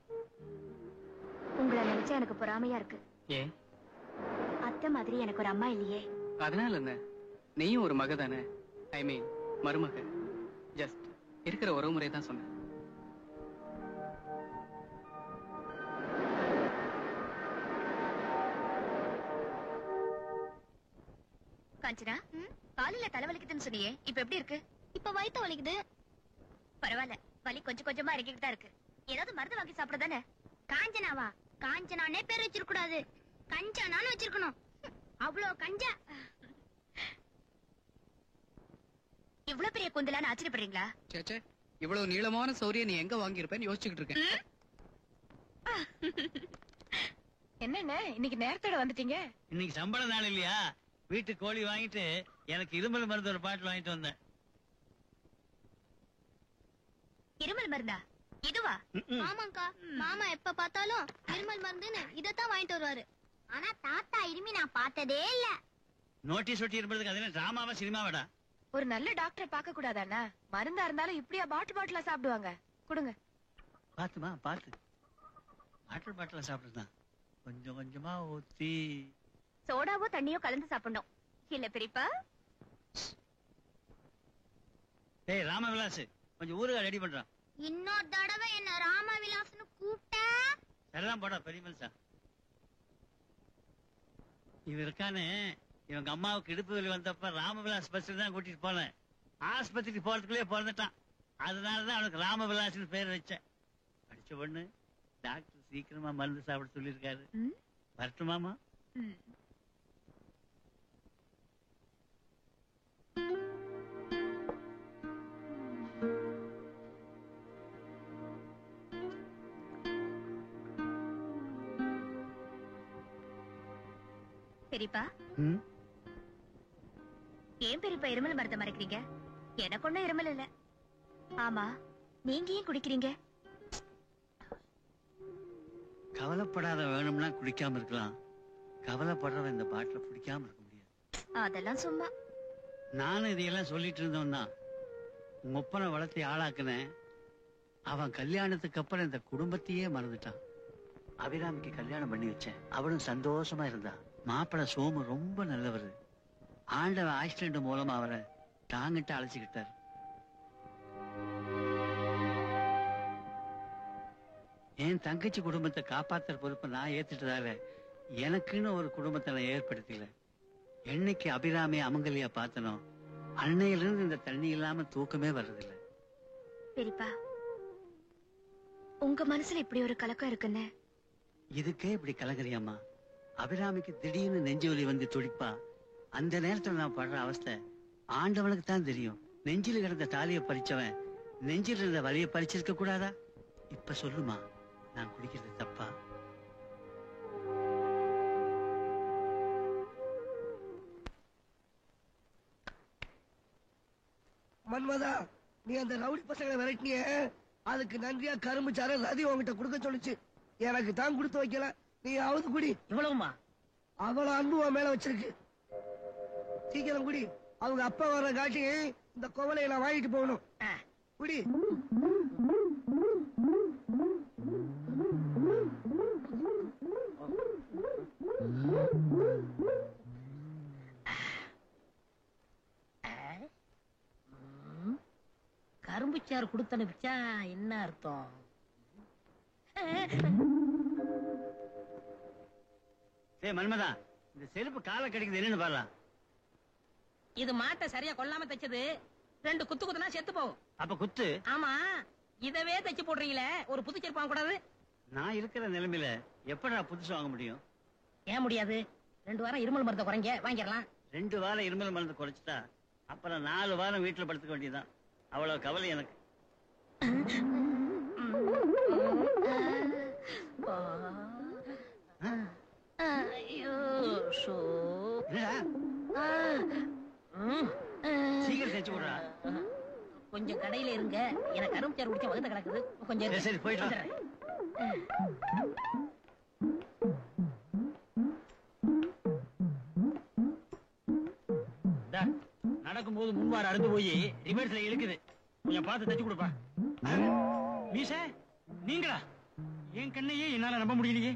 உங்களை நினைச்சா எனக்கு பொறாமையா இருக்கு. ஏன்? அத்தை மாதிரி எனக்கு ஒரு அம்மா இல்லையே. அதனால என்ன, நீயும் ஒரு மக தானே. ஐ மீன் மருமக. ஜஸ்ட் இருக்கிற உறவு முறை தான் சொன்னேன். காஞ்சனா, காலையில தலைவலிக்குதுன்னு சொன்னியே, இப்ப எப்படி இருக்கு? இப்ப வயித்து வலிக்குது. பரவாயில்ல, வலி கொஞ்சம் கொஞ்சமா இறங்கிட்டு தான் இருக்கு. ஏதாவது மருந்து வாங்கி சாப்பிடுறதானே? காஞ்சனாவா? காஞ்சனானே பேர் வச்சிருக்க கூடாது, கஞ்சனான்னு வச்சிருக்கணும். அவ்வளோ கஞ்சா. இவ்வளவு பெரிய குந்தலான்னு ஆச்சரியப்படுறீங்களா? சேச்சே, இவ்வளவு நீளமான சௌரிய நீ எங்க வாங்கியிருப்பேன்னு யோசிச்சுக்கிட்டு இருக்கேன். என்னென்ன இன்னைக்கு நேரத்தோட வந்துட்டீங்க? இன்னைக்கு சம்பள நாள் இல்லையா? வீட்டுக்கு கோழி வாங்கிட்டு எனக்கு இருமல் மருந்து ஒரு பாட்டில் வாங்கிட்டு வந்தேன். இருமல் மருந்தா? இதுவா? ஆமாங்கா, மாமா எப்ப பார்த்தாலும் இருமல் மருந்துன்னு இதத்தான் வாங்கிட்டு வருவாரு. ஆனா தாத்தா இருமி நான் பார்த்ததே இல்ல. நோட்டீஸ் ஒட்டி இருப்பதுக்கு அது என்ன டிராமாவா சினிமாவாடா? ஒரு நல்ல டாக்டரை பார்க்க கூடாதாண்ணா? மருந்தா இருந்தாலும் இப்படியா பாட்டிலா சாப்பிடுவாங்க? கொடுங்க. பாத்துமா பாத்து. பாட்டில சாப்பிடுதான் கொஞ்சம் கொஞ்சமா ஊத்தி. சோடாவோ தண்ணியோ கலந்து சாப்பிடணும் இல்ல பெரியப்பா? ஏய் ராமவிலாஸ், கொஞ்சம் ஊறுகாய் ரெடி பண்றான். இன்னொரு தடவை என்ன ராமவிலாஸ்னு கூப்பிட்ட சரிதான் போடா பெரிய மனுஷா. இவன் இருக்கானே, இவங்க அம்மாவுக்கு இடுப்பு வலி வந்தப்ப ராமவிலாஸ் பஸ்ல தான் கூட்டிட்டு போனேன். ஆஸ்பத்திரிக்கு போறதுக்குள்ளே பிறந்துட்டான். அதனாலதான் அவனுக்கு ராமவிலாஸ்னு பேர் வச்சேன். படிச்ச பொண்ணு, டாக்டர் சீக்கிரமா மருந்து சாப்பிட சொல்லியிருக்காரு. வரட்டுமாமா? பெரியப்பா, ஏன் பெரியப்பா இருமல் மருந்த மறைக்கிறீங்க? எனக்கு ஒண்ணும் இருமல் இல்ல. ஆமா, நீங்க ஏன் குடிக்கிறீங்க? கவலைப்படாத, வேணும்னா குடிக்காம இருக்கலாம். கவலைப்படுறவன் இந்த பாட்டில குடிக்காம இருக்க முடியாது. அதெல்லாம் சும்மா. நானும் இதையெல்லாம் சொல்லிட்டு இருந்தோம் தான். உங்க ஒப்பனை வளர்த்தி ஆளாக்குனேன். அவன் கல்யாணத்துக்கு அப்புறம் இந்த குடும்பத்தையே மறந்துட்டான். அபிராமிக்கு கல்யாணம் பண்ணி வச்சேன். அவளும் சந்தோஷமா இருந்தா. மாப்பிள சோமு ரொம்ப நல்லவர். ஆண்டவன் ஆக்சிடென்ட் மூலமா அவரை தாங்கிட்டு அழைச்சுக்கிட்டார். என் தங்கச்சி குடும்பத்தை காப்பாத்துற பொறுப்பை நான் ஏத்துட்டதால எனக்குன்னு ஒரு குடும்பத்தை நான் ஏற்படுத்தல. என்னைக்கு அபிராமி அமங்கலியா பார்த்தனோ அன்னையிலிருந்து இந்த தண்ணி இல்லாம தூக்கமே வர்றதில்ல. பெரியப்பா, உங்க மனசுல இப்படி ஒரு கலக்கம் இருக்குன்னு இதுக்கே இப்படி கலங்கறியாமா? அபிராமிக்கு திடீர்னு நெஞ்சு வலி வந்து துடிப்பா. அந்த நேரத்துல நான் படுற அவஸ்தை ஆண்டவனுக்கு தான் தெரியும். நெஞ்சில கிடந்த தாலியை பறிச்சவன் நெஞ்சில் இருந்த வலியை பறிச்சிருக்க கூடாதா? இப்ப சொல்லுமா, நான் குடிக்கிறது தப்பா? மன்மதா, நீ அந்த ரவுடி பசங்களை விரட்டினிய, அதுக்கு நன்றியா கரும்பு சார ரதி உங்ககிட்ட கொடுக்க சொல்லுச்சு. எனக்கு தான் கொடுத்து வைக்கல. நீ ஆவது குடி. இவ்வளவுமா? அவ்வளவு அன்பு உன் மேல வச்சிருக்கு. சீக்கிரம் குடி. அவங்க அப்பா வர்ற காட்டி இந்த கோவலையை நான் வாங்கிட்டு போகணும். குடி. கரும்புச்சாறு கொடுத்து அனுப்பிச்சா என்ன அர்த்தம்? மன்மதா, இந்த செருப்பு காலை கிடைக்குது என்னன்னு பாரு. இது மாட்டை சரியா கொல்லாம தைச்சது. 2 குத்து குத்துனா செத்து போகும். அப்ப குத்து. ஆமா, இதவே தைச்சு போடுறீங்களே, ஒரு புது செருப்பு வாங்க கூடாது? நான் இருக்கிற நிலைமையில எப்படா புதுசு வாங்க முடியும்? ஏன் முடியாது? 2 வாரம் இருமல் மருந்த குறைங்க, வாங்கிடலாம். 2 வாரம் இருமல் மருந்து குறைச்சிட்டா அப்புறம் 4 வாரம் வீட்டுல படுத்துக்க வேண்டியதுதான். அவ்வளவு கவலை எனக்கு. சீக்கிரம் செஞ்சு விடுறா. கொஞ்சம் கடையில இருங்க, எனக்கு கரும்பு சாறு குடிச்ச வகுத்த கிடக்குது. கொஞ்சம் சரி போயிட்டு நடக்கும்போது முன்வார அறுந்து போய் ரிவர்ஸ்ல இழுக்குது. கொஞ்சம் பார்த்து தச்சு கொடுப்பா. மீச நீங்களா? என் கண்ணையே என்னால நம்ப முடியலையே.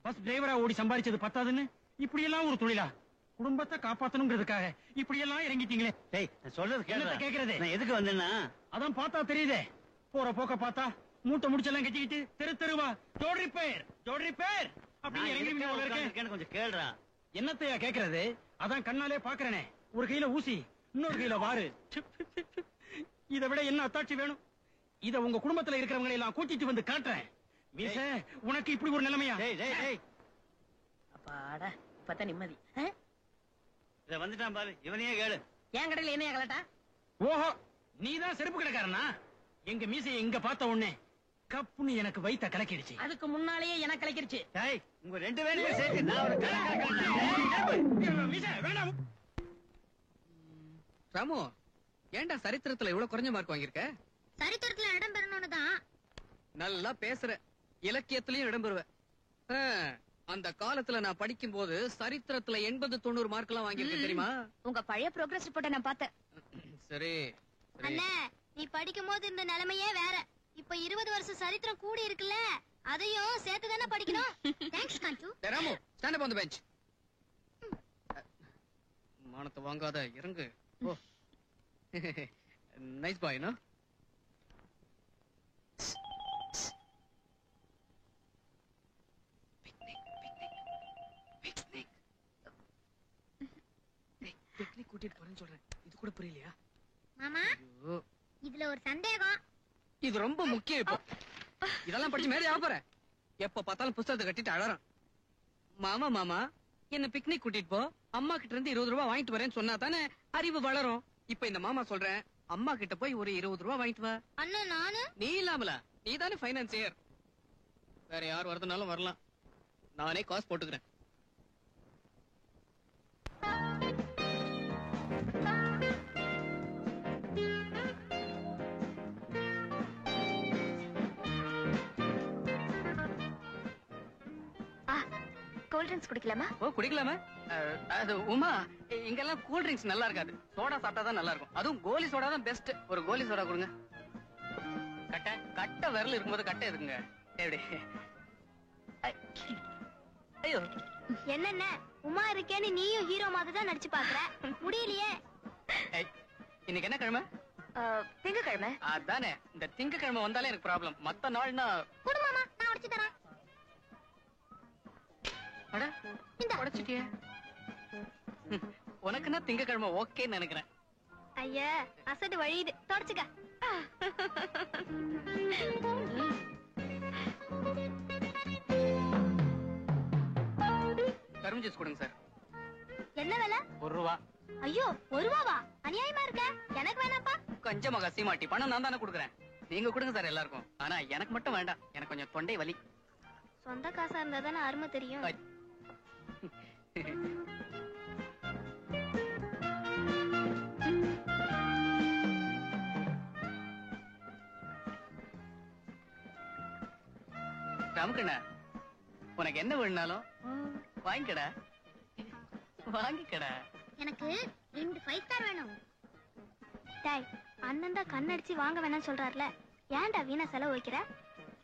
பஸ் டிரைவரா ஓடி சம்பாதிச்சது பத்தாதுன்னு இப்படி எல்லாம் ஒரு தொழிலா? குடும்பத்தை காப்பாத்தணுங்கிறதுக்காக இப்படி எல்லாம் இறங்கிட்டீங்களே. சொல்றது கேக்குறது எதுக்கு வந்தேன்னா அதான் பார்த்தா தெரியுதே. போற போக்க பார்த்தா மூட்டை முடிச்செல்லாம் கட்டிக்கிட்டு தெரு தெருவா ஜோடி ரிப்பேர் அப்படின்னு இறங்கி கொஞ்சம் கேளுடா. என்னத்தையா கேக்குறது? அதான் கண்ணாலே பாக்குறேனே. ஒரு கையில ஊசி, இன்னொரு கையில வாரு. இதை விட என்ன அத்தாட்சி வேணும்? இத உங்க குடும்பத்துல இருக்கிறவங்களை எல்லாம் கூட்டிட்டு வந்து காட்டுறேன். மீச, உனக்கு இப்படி ஒரு நிலைமையா? அப்பாடா, இப்பதான் நிம்மதி. இத வந்துட்டான் பாரு, இவனையே கேளு. என் கடையில என்னையா கலட்டா? ஓஹோ, நீதான் செருப்பு கடைக்காரனா? எங்க மீசையை இங்க பார்த்த உடனே கப்புன்னு எனக்கு வைத்த கலக்கிடுச்சு. அதுக்கு முன்னாலேயே எனக்கு கலக்கிடுச்சு. உங்க 2 பேருமே சேர்த்து நான் ஒரு வேண்டாம். ராமு, ஏன்டா சரித்திரத்துல இவ்வளவு குறைஞ்ச மார்க் வாங்கியிருக்க? சரித்திரத்துல இடம் பெறணும்னு தான். நல்லா பேசுற, இலக்கியத்திலயும் இடம் பெறுவ. அந்த காலத்துல நான் படிக்கும் போது சரித்திரத்துல 80-90 மார்க் எல்லாம் வாங்கியிருக்கேன் தெரியுமா? உங்க பழைய ப்ரோக்ரஸ் ரிப்போர்ட்டை நான் பார்த்தேன். சரி அண்ணே, நீ படிக்கும் போது இந்த நிலைமையே வேற. இப்ப 20 வருஷம் சரித்திரம் கூடி இருக்குல்ல, அதையும் சேர்த்து தானே படிக்கணும். தேங்க்ஸ் காஞ்சு. Ramu, stand up on the bench. மானத்தை வாங்காத, இறங்கு. ஓ, நைஸ் பாய். நோ பிக்னிக் கூட்டிட்டு போறேன்னு சொல்றேன். இது கூட புரியலையா மாமா? இதுல ஒரு சந்தேகம். இது ரொம்ப முக்கியம். இப்போ இதெல்லாம் படிச்சு மேலே ஆக போறேன். எப்ப பார்த்தாலும் புத்தகத்தை கட்டிட்டு அழறான். மாமா என்ன பிக்னிக் கூட்டிட்டு போ, அம்மா கிட்ட இருந்து 20 ரூபாய் வாங்கிட்டு வரேன்னு சொன்னா தானே அறிவு வளரும். இப்ப இந்த மாமா சொல்றேன், அம்மா கிட்ட போய் ஒரு 20 ரூபாய் வாங்கிட்டு வா. அண்ணா நானு? நீ இல்லாமல, நீ தானே பைனான்சியர். வேற யார் வரதுனாலும் வரலாம், நானே காசு போட்டுக்கிறேன். கூல் ட்ரிங்க்ஸ் குடிக்கலாமா? ஓ, குடிக்கலாமா? அது உமா, இங்கெல்லாம் கூல் ட்ரிங்க்ஸ் நல்லா இருக்காது. சோடா சாப்பிட்டா தான் நல்லா இருக்கும். அதுவும் கோலி சோடா தான் பெஸ்ட். ஒரு கோலி சோடா கொடுங்க. கட்ட விரல் இருக்கும்போது கட்டை இருக்குங்க. எப்படி? ஐயோ, என்னென்ன உமா இருக்கேன்னு நீயும் ஹீரோ மாதிரி தான் நடிச்சு பாக்குற. முடியலையே. இன்னைக்கு என்ன கிழமை? திங்கக்கிழமை. அதானே, இந்த திங்கக்கிழமை வந்தாலே எனக்கு ப்ராப்ளம். மத்த நாள்னா குடும்பமா நான் உடைச்சு தரேன். உடைச்சிட்டியே. உனக்குன்னா திங்கக்கிழமை ஓகேன்னு நினைக்கிறேன். ஐயா, அசடு வழியுது, தொடச்சுக்க. கரும்பு ஜூஸ் கொடுங்க சார். என்ன விலை? 1 ரூபா. ஐயோ, 1 ரூபாவா? அநியாயமா இருக்க. எனக்கு வேணாப்பா. கொஞ்சமாக சீமாட்டி, பணம் நான் தானே கொடுக்குறேன். நீங்க கொடுங்க சார் எல்லாருக்கும். ஆனா எனக்கு மட்டும் வேண்டாம், எனக்கு கொஞ்சம் தொண்டை வலி. சொந்த காசா இருந்தா தானே அருமை தெரியும். ராமக்கண்ணா, உனக்கு என்ன வேணும்னாலும் வாங்கிக்கடா, வாங்கிக்கடா. எனக்கு 2 5 ஸ்டார் வேணும். டேய், அண்ணன் தான் கண்ணடிச்சு வாங்க வேணாம்னு சொல்றாருல, ஏன்டா வீணா செலவு வைக்கிற?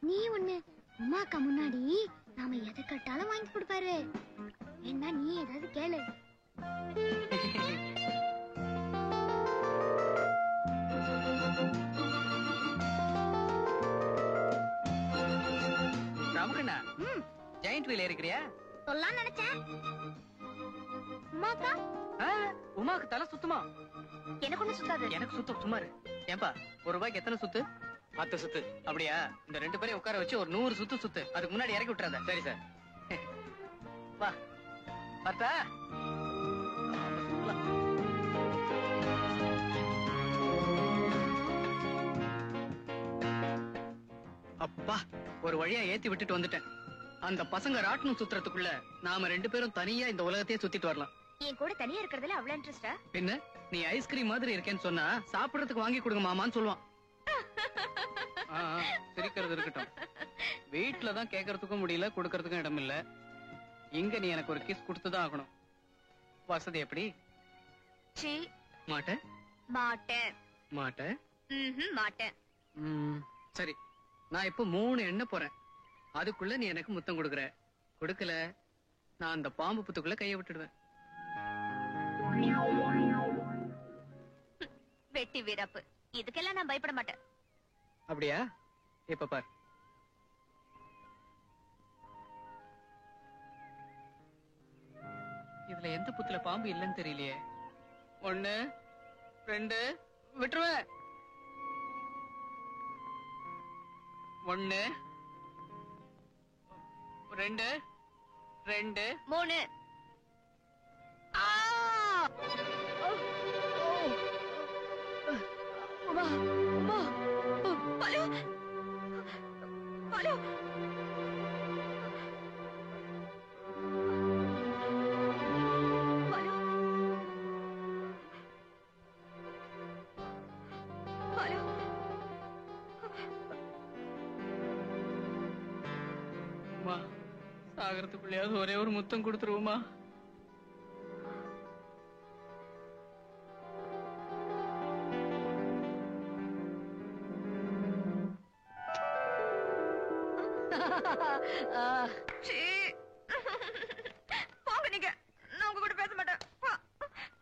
நீ ஒண்ணு, உமாக்கா முன்னாடி நாம எதை கட்டாலும் வாங்கி கொடுப்பாரு. என்ன நீ ஏதாவது கேளு. ராமக்கண்ணா, ஜெயண்ட் வீல் இருக்கிறியா? சொல்லலாம் நினைச்சேன். உமாக்கா? உமாக்கு தலை சுத்துமா? எனக்கு ஒண்ணு சுத்தாது. எனக்கு சுத்தம். சும்மாரு. ஏன்பா, 1 ரூபாய்க்கு எத்தனை சுத்து? 10 சுத்து. அப்படியா? இந்த 2 பேரையும் உட்கார வச்சு ஒரு 100 சுத்து சுத்து. அதுக்கு முன்னாடி இறக்கி விட்டுறாத. சரி சார். வா, பார்த்தா அப்பா ஒரு வழியா ஏத்தி விட்டுட்டு வந்துட்டேன். அந்த பசங்க ராட்டனம் சுத்துறதுக்குள்ள நாம 2 பேரும் தனியா இந்த உலகத்தையே சுத்திட்டு வரலாம். என் கூட தனியா இருக்கிறதுல அவ்வளவு இன்ட்ரெஸ்டா? பின்ன நீ ஐஸ்கிரீம் மாதிரி இருக்கேன்னு சொன்னா சாப்பிடறதுக்கு வாங்கி கொடுங்க மாமான்னு சொல்லுவான். சிரிக்கிறது இருக்கட்டும். வீட்டுலதான் கேட்கறதுக்கும் முடியல, கொடுக்கறதுக்கும் இடம் இல்ல. இங்க நீ எனக்கு ஒரு கிஸ் கொடுத்துதான் ஆகணும். வசதி எப்படி? மாட்டேன் மாட்டேன் மாட்டேன் மாட்டேன். சரி, நான் இப்ப 3 எண்ண போறேன். அதுக்குள்ள நீ எனக்கு முத்தம் கொடுக்கற. கொடுக்கல, நான் அந்த பாம்பு புத்துக்குள்ள கைய விட்டுடுவேன். வெட்டி வீரப்பு, இதுக்கெல்லாம் நான் பயப்பட மாட்டேன். அப்படியா? இப்ப பார். இதுல எந்த புத்துல பாம்பு இல்லன்னு தெரியலையே. 1 2 விட்டுருவேன். 1 2 2 3. சாகரத்துக்குள்ளயாவது ஒரே ஒரு முத்தம் கொடுத்துருவோமா? போங்க நீங்க, நான் உங்க கூட பேச மாட்டேன்.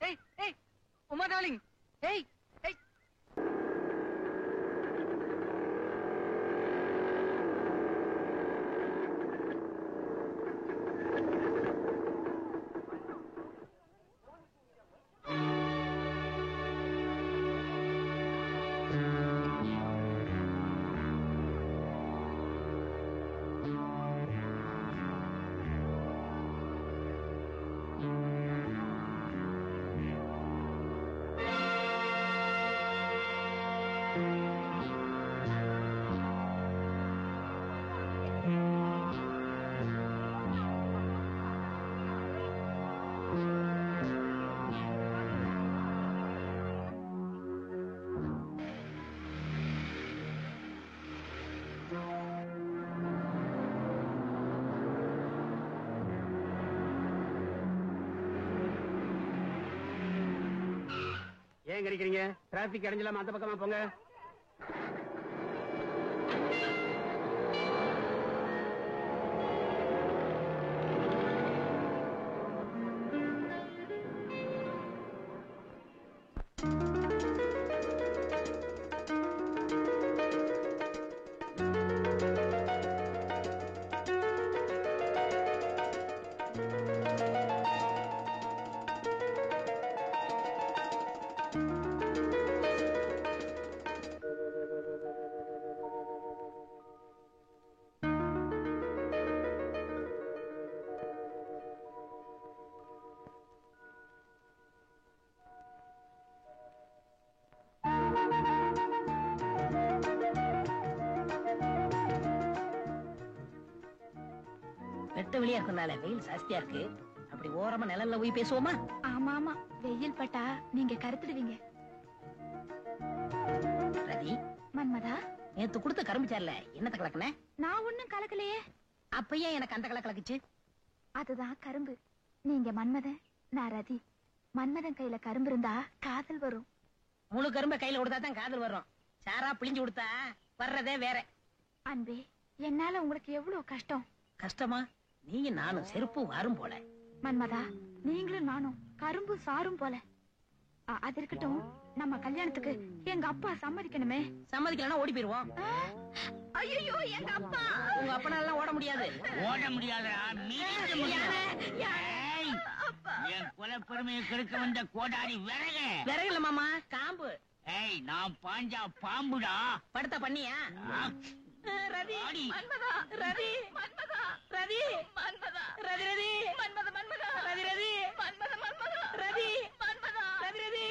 ஏய் ஏய் உமா டார்லிங், ஏய் ஏய். ஏன் கிடைக்கிறீங்க? டிராபிக் அடைஞ்சலாம அந்த பக்கமா போங்க. வெட்ட வெளியா இருக்கனால வெயில் ஜாஸ்தியா இருக்கு. அப்படி ஓரமா நிழல்ல போய் பேசுவோமா? ஆமா ஆமா, வெயில் பட்டா நீங்க கருத்துடுவீங்க. ரதி, மன்மதா, நேத்து கொடுத்த கரும்பு சார்ல என்னத்த கலக்குன? நான் ஒண்ணும் கலக்கலையே. அப்பயே எனக்கு அந்த கலக்குச்சு. அதுதான் கரும்பு. நீங்க மன்மதன், நான் ரதி. மன்மதன் கையில கரும்பு இருந்தா காதல் வரும். முழு கரும்பை கையில கொடுத்தா தான் காதல் வரும். சாரா பிழிஞ்சு கொடுத்தா வர்றதே வேற. அன்பே, என்னால உங்களுக்கு எவ்வளவு கஷ்டம். கஷ்டமா? நீங்க நானும் செருப்பு வாரும் போல. மன்மதா, நீங்களும் நானும் கரும்பு சாரும் போல. அது இருக்கட்டும், நம்ம கல்யாணத்துக்கு எங்க அப்பா சம்மதிக்கணுமே. சம்மதிக்கலன்னா ஓடி போயிருவோம். ஐயோ, எங்க அப்பா. உங்க அப்பனால ஓட முடியாது. ஓட முடியாதா? என் குல பெருமையை கெடுக்க வந்த கோடாரி விறகு. விறகுல மாமா, காம்பு. ஏய், நான் பாஞ்சா பாம்புடா. படுத்த பண்ணியா? ரதி, மன்மதா, ரதி, மன்மதா, ரதி, மன்மதா, ரதி, ரதி, மன்மத, மன்மதா, ரதி, ரதி, மன்மத, மன்மதா, ரதி, மன்மதா, ரதி, ரதி.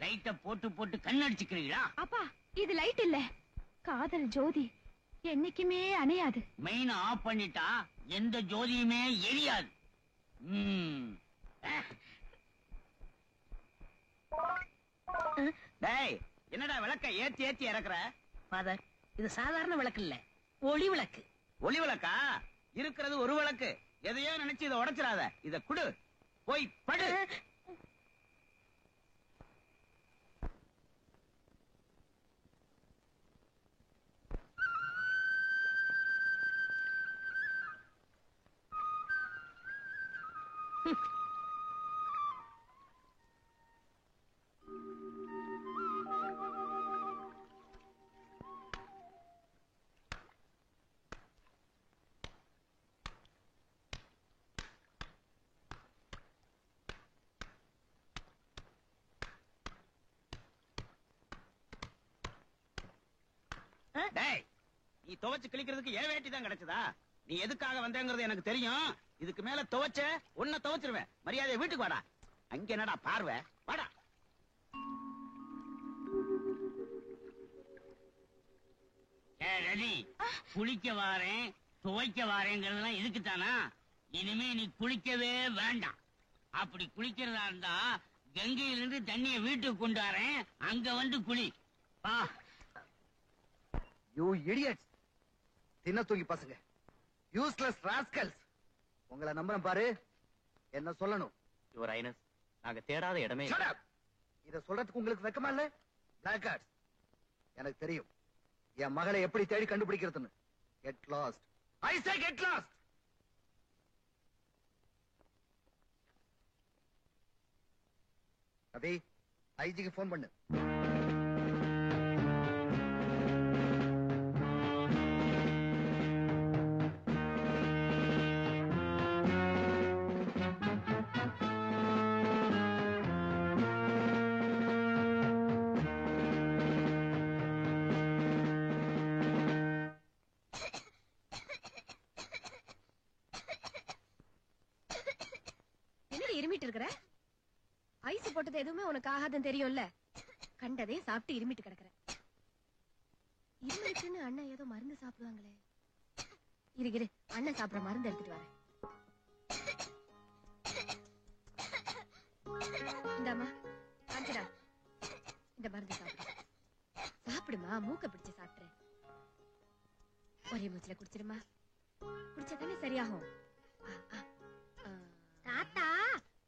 லைட்ட போட்டு போட்டு கண்ணடிச்சுக்கிறீங்களா? அப்பா இது லைட் இல்ல, காதல் ஜோதி என்னைக்குமே அணையாது. மெயின் ஆஃப் பண்ணிட்டா எந்த ஜோதியுமே எரியாது. டேய், என்னடா விளக்க ஏத்தி ஏத்தி இறக்குற? ஃபாதர், இது சாதாரண விளக்கு இல்ல, ஒளி விளக்கு. ஒளி விளக்கா? இருக்கிறது ஒரு விளக்கு. எதையோ நினைச்சு இதை உடைச்சிடாத. இத குடு, போய் படு. டேய், நீ துவைச்சு கிழிக்கிறதுக்கு ஏன் வேட்டி தான் கிடைச்சதா? நீ எதுக்காக வந்தேங்கிறது எனக்கு தெரியும். இதுக்கு மேல துவைச்ச உன்னை துவைச்சிருவேன். மரியாதை வீட்டுக்கு வாடா. அங்க என்னடா பார்வை? வாடா. ரவி, குளிக்க வாரேன் துவைக்க வாரேங்கிறதுலாம் எதுக்குத்தானா? இனிமே நீ குளிக்கவே வேண்டாம். அப்படி குளிக்கிறதா இருந்தா கங்கையிலிருந்து தண்ணிய வீட்டுக்கு கொண்டு வரேன், அங்க வந்து குளி. வா. யூ இடியட்ஸ், தின்ன தூக்கி பசங்க, யூஸ்லெஸ் ராஸ்கல்ஸ். உங்களை நம்புறேன் பாரு, என்ன சொல்லணும்? யுவர் ஹைனஸ், நாங்க தேடாத இடமே. இத சொல்றதுக்கு உங்களுக்கு வெக்கமா இல்ல? பிளாக் கார்ட்ஸ், எனக்கு தெரியும் என் மகளை எப்படி தேடி கண்டுபிடிக்கிறதுன்னு. கெட் லாஸ்ட், ஐ சே கெட் லாஸ்ட். அபி, ஐஜிக்கு போன் பண்ணு. இருமிட்டு இருக்கிற? ஐஸ் போட்டது எதுவுமே உனக்கு ஆகாதுன்னு தெரியும்ல. கண்டதே சாப்பிட்டு இருமிட்டு கிடக்குற. இருமிட்டுன்னு அண்ணன் ஏதோ மருந்து சாப்பிடுவாங்களே. இரு, அண்ணன் சாப்பிடுற மருந்து எடுத்துட்டு வரேன். இந்தாமா காஞ்சனா, இந்த மருந்து சாப்பிடுமா. மூக்க பிடிச்சு சாப்பிடுறேன். ஒரே மூச்சுல குடிச்சிருமா. குடிச்சா தானே சரியாகும். தாத்தா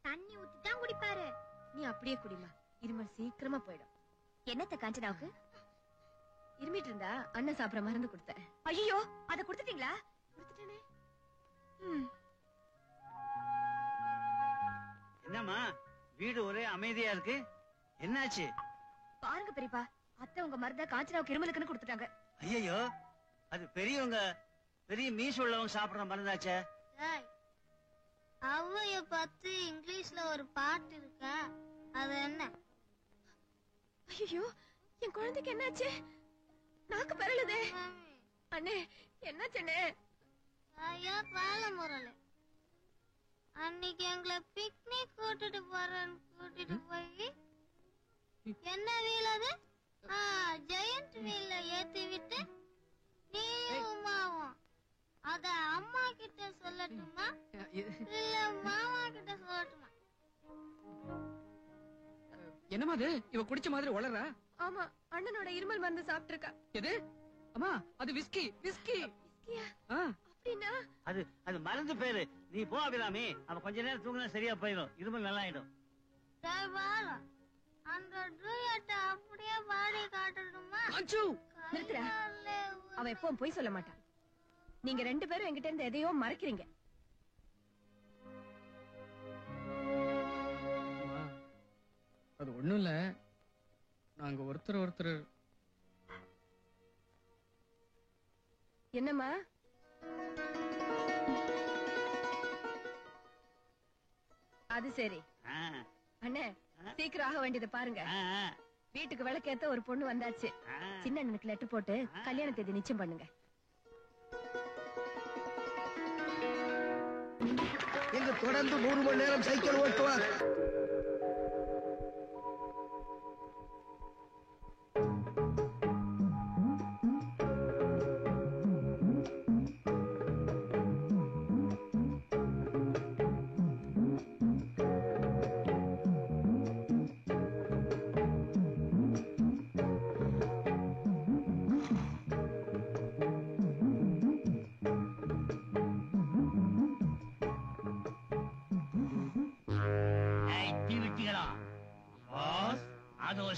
தண்ணி ஊத்தி தான் குடிப்பாரு. நீ அப்படியே குடிமா, இருமல் சீக்கிரமா போயிடும். என்னத்த காஞ்சனாவுக்கு? இருமிட்டு இருந்தா அண்ணன் சாப்பிட மருந்து கொடுத்தேன். ஐயோ, அத கொடுத்துட்டீங்களா? கொடுத்துட்டேனே. என்னம்மா வீடு ஒரே அமைதியா இருக்கு, என்னாச்சு? பாருங்க பெரியப்பா, அத்தை உங்க மருந்த காஞ்சனாவுக்கு இருமலுக்குன்னு கொடுத்துட்டாங்க. ஐயோ, அது பெரியவங்க, பெரிய மீசு உள்ளவங்க சாப்பிடுற மருந்தாச்சே. அவ்வைய பார்த்து இங்கிலீஷ்ல ஒரு பாட்டு இருக்கா, அது என்ன? ஐயோ, என் குழந்தைக்கு என்னாச்சு? நாக்கு பரலுதே. அண்ணே, என்னாச்சுண்ணே? ஐயா பாலமுரளு, அன்னைக்கு எங்களை பிக்னிக் கூட்டிட்டு போறேன்னு கூட்டிட்டு போய் என்ன வீல் அது? ஜெயண்ட் வீல்ல ஏத்தி விட்டு நீயும் உமாவும் அத அம்மா கிட்ட சொல்லட்டுமா இல்ல மாமா கிட்ட சொல்லட்டுமா? என்னமா அது? இவ குடிச்ச மாதிரி வளர்றா? ஆமா, அண்ணனோட இருமல் மருந்து சாப்பிட்டு இருக்கா. எது? அம்மா, அது விஸ்கி. விஸ்கி அப்படின்னா அது மருந்து பேரு. நீ போ அபிராமி, அவ கொஞ்ச நேரம் தூங்கினா சரியா போயிடும், இருமல் நல்லா ஆயிடும். அந்த டூயட்ட அப்படியே பாடி காட்டணுமா? நிறுத்துறா. அவ எப்பவும் போய் சொல்ல மாட்டான். நீங்க ரெண்டு பேரும் என்கிட்ட இருந்து எதையோ மறைக்கிறீங்க. அது ஒண்ணும் இல்ல, நாங்க ஒருத்தர் என்னம்மா? அது சரி. அண்ணே, சீக்கிரம் ஆக வேண்டியதை பாருங்க. வீட்டுக்கு விளக்கேத்த ஒரு பொண்ணு வந்தாச்சு. சின்ன அண்ணனுக்கு லெட்டர் போட்டு கல்யாண தேதி நிச்சயம் பண்ணுங்க. எங்க தொடர்ந்து 100 மணி நேரம் சைக்கிள் ஓட்டுவார்.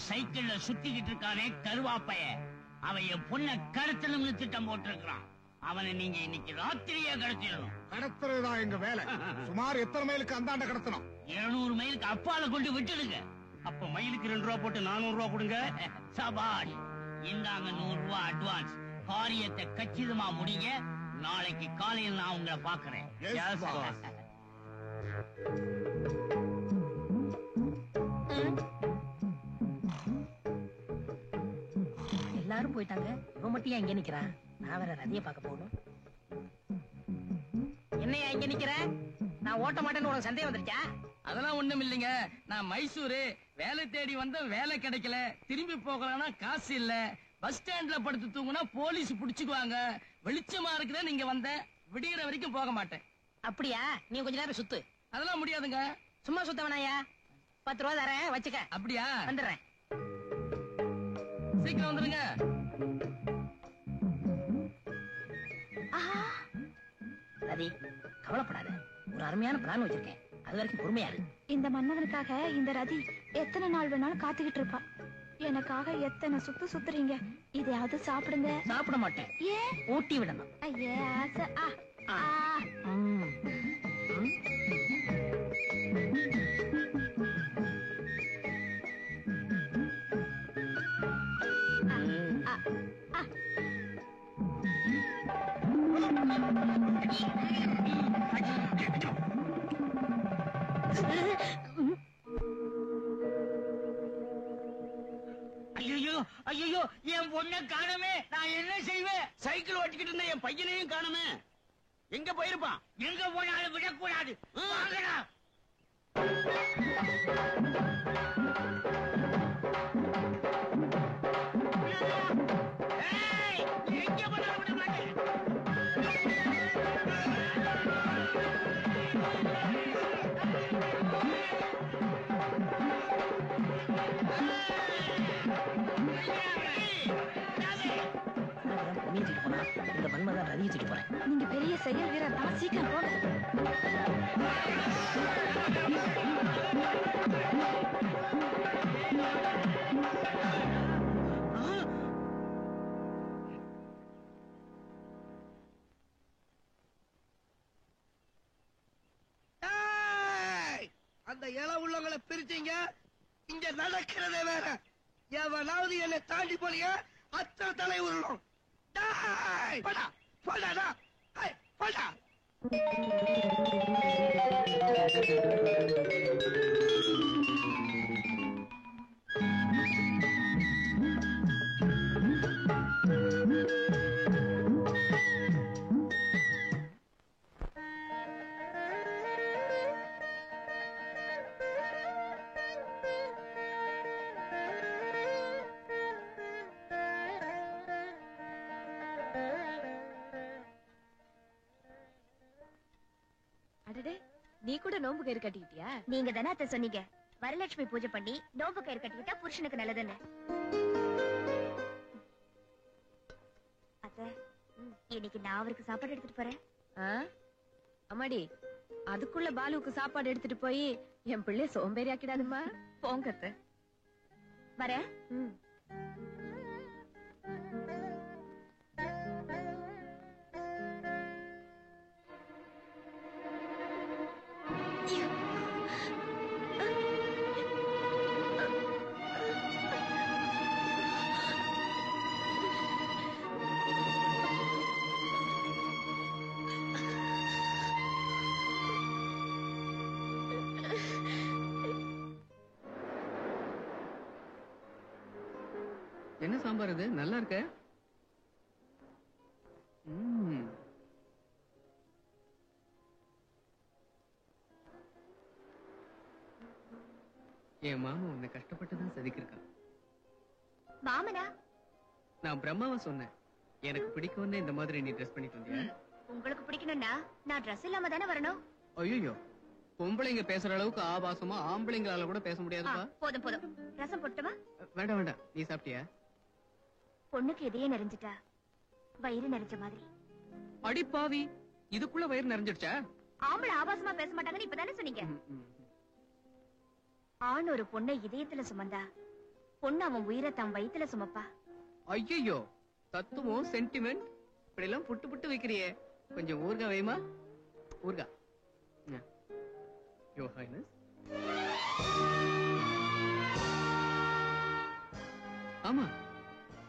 சைக்கிள்ல சுத்திக்கிட்டு இருக்கானே கருவாப்பைய, அவன் என் பொண்ணை கடத்தணும்னு திட்டம் போட்டிருக்கான். அவனை நீங்க இன்னைக்கு ராத்திரியே கடத்திடணும். கடத்துறதா எங்க வேலை. சுமார் எத்தனை மைலுக்கு அந்தாண்ட கடத்தணும்? 200 மைலுக்கு அப்பால கொண்டு விட்டுடுங்க. அப்ப மைலுக்கு 2 ரூபா போட்டு 400 ரூபா கொடுங்க. சபாஷ், இந்தாங்க 100 ரூபா அட்வான்ஸ். காரியத்தை கச்சிதமா முடிங்க. நாளைக்கு காலையில் நான் உங்களை பாக்குறேன். எல்லாரும் போயிட்டாங்க, இவன் மட்டும் ஏன் இங்க நிக்கிறான்? நான் வேற ரதியை பார்க்க போகணும். என்னையா இங்க நிக்கிற? நான் ஓட்ட மாட்டேன்னு உனக்கு சந்தேகம் வந்துருச்சா? அதெல்லாம் ஒண்ணும் இல்லைங்க. நான் மைசூரு வேலை தேடி வந்த, வேலை கிடைக்கல. திரும்பி போகலாம்னா காசு இல்ல. பஸ் ஸ்டாண்ட்ல படுத்து தூங்குனா போலீஸ் புடிச்சுக்குவாங்க. வெளிச்சமா இருக்குதே நீங்க வந்த, விடிகிற வரைக்கும் போக மாட்டேன். அப்படியா? நீ கொஞ்ச நேரம் சுத்து. அதெல்லாம் முடியாதுங்க. சும்மா சுத்த வேணாயா? 10 ரூபா தரேன், வச்சுக்க. அப்படியா? வந்துடுறேன். சீக்கிரம் வந்துருங்க. ரதி, கவலைப்படாத. ஒரு அருமையான பிளான் வச்சிருக்கேன். அது வரைக்கும் பொறுமையா இரு. இந்த மன்னவனுக்காக இந்த ரதி எத்தனை நாள் வேணாலும் காத்துக்கிட்டு இருப்பா. எனக்காக எத்தனை சுத்துறீங்க. இதையாவது சாப்பிடுங்க. சாப்பிட மாட்டேன். ஏன்? ஊட்டி விடணும். ஐயே ஆசை. ஐயோ ஐயோ, என் பொண்ணை காணமே. நான் என்ன செய்வேன்? சைக்கிள் ஓட்டிக்கிட்டு இருந்த என் பையனையும் காணுமே. எங்க போயிருப்பான்? எங்க போனாலும் விடக்கூடாது. வாங்கடா. ஏய், எங்க போனாலும் விட மாட்டேன். இந்த மன்மதான் ரதியை தூக்கிட்டு போறேன். நீங்க பெரிய செயல் வீரர் தான். சீக்கிரம் போங்க. அந்த இல உள்ளவங்களை பிரிச்சீங்க. இங்க நடக்கிறதே வேற. எவனாவது என்னை தாண்டி போனீங்க, அத்தனை தலை உருளும். போடா போடா போடா. நீ கூட நோம்பு கயிறு கட்டிக்கிட்டியா? நீங்க தானே அத்தை சொன்னீங்க, வரலட்சுமி பூஜை பண்ணி நோம்பு கயிறு கட்டிக்கிட்டா புருஷனுக்கு நல்லதுன்னு. அத்தை, இன்னைக்கு நான் அவருக்கு சாப்பாடு எடுத்துட்டு போறேன். அம்மாடி, அதுக்குள்ள பாலுவுக்கு சாப்பாடு எடுத்துட்டு போய் என் பிள்ளைய சோம்பேறி ஆக்கிடாதுமா. போங்க அத்தை. வரேன். என்ன சாம்பார் இது? நல்லா இருக்க. என் மாமா உன்னை கஷ்டப்பட்டுதான் செதுக்கிருக்கான். மாமனா? நான் பிரம்மாவை சொன்னேன். எனக்கு பிடிக்கும்னு இந்த மாதிரி நீ ட்ரெஸ் பண்ணிட்டு வந்தியா? உங்களுக்கு பிடிக்கணும்னா நான் ட்ரெஸ் இல்லாம தானே வரணும். ஐயோ, பொம்பளைங்க பேசுற அளவுக்கு ஆபாசமா ஆம்பளைங்களால கூட பேச முடியாதுப்பா. போதும் போதும். ரசம் போட்டுமா? வேண்டாம் வேண்டாம். நீ சாப்பிட்டியா? பொண்ணுக்கு எதையே நிறைஞ்சிட்டா வயிறு நிறைஞ்ச மாதிரி. அடி பாவி, இதுக்குள்ள வயிறு நிறைஞ்சிடுச்சா? ஆம்பளை ஆபாசமா பேச மாட்டாங்கன்னு இப்பதானே சொன்னீங்க. ஆண் ஒரு பொண்ணை இதயத்துல சுமந்தா பொண்ணு அவன் உயிரை தன் வயித்துல சுமப்பா. ஐயோ, தத்துவம் சென்டிமெண்ட் இப்படி எல்லாம் புட்டு புட்டு வைக்கிறியே. கொஞ்சம் ஊர்கா வைமா. ஊர்கா. Your highness. ஆமா,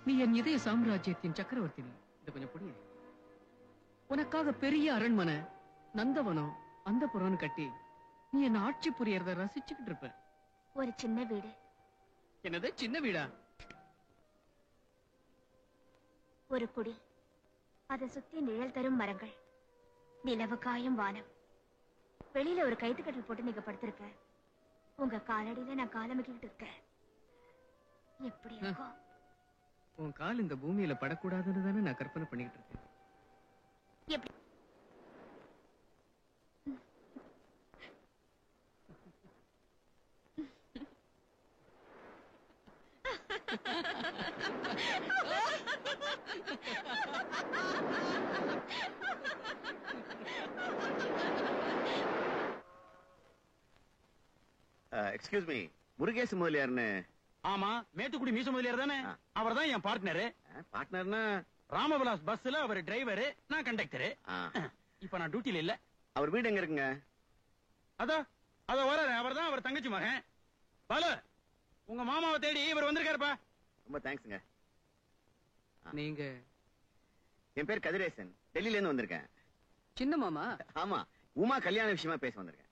நீ என் இதய சாம்ராஜ்யத்தின் சக்கரவர்த்தி. இத கொஞ்சம் புரிய. உனக்காக பெரிய அரண்மனை, நந்தவனம், அந்த புறம்னு கட்டி நீ என்ன ஆட்சி புரியறத ரசிச்சுக்கிட்டு இருப்ப. ஒரு சின்ன வீடு. என்னது சின்ன வீடா? ஒரு குடி, அதை சுத்தி நிழல் தரும் மரங்கள், நிலவு காயும் வானம். வெளியில ஒரு கைத்துக்கட்டில் போட்டு நீங்க படுத்திருக்க. உங்க காலடியில நான் காலமிக்கிட்டு இருக்கேன். எப்படி இருக்கும்? உன் கால் இந்த பூமியில படக்கூடாதுன்னு தானே நான் கற்பனை பண்ணிக்கிட்டு இருக்கேன். எப்படி? எக்ஸ்கியூஸ் மீ, முருகேச முதலியார்னு? ஆமா, மேட்டுக்குடி மீச முதலியார் தானே? அவர் தான் என் பார்ட்னரு. பார்ட்னர்னா? ராமவிலாஸ் பஸ்ல அவர் டிரைவரு, நான் கண்டக்டரு. இப்ப நான் டியூட்டில இல்ல. அவர் வீடு எங்க இருக்குங்க? அதோ வர்றாரு. அவர் தான் அவர் தங்கச்சி மகன் பாலு. உங்க மாமாவை தேடி இவர் வந்திருக்காருப்பா. ரொம்ப தேங்க்ஸ்ங்க. நீங்க? என் பேர் கதிரேசன், டெல்லியில இருந்து வந்திருக்கேன். சின்ன மாமா? ஆமா, உமா கல்யாண விஷயமா பேச வந்திருக்கேன்.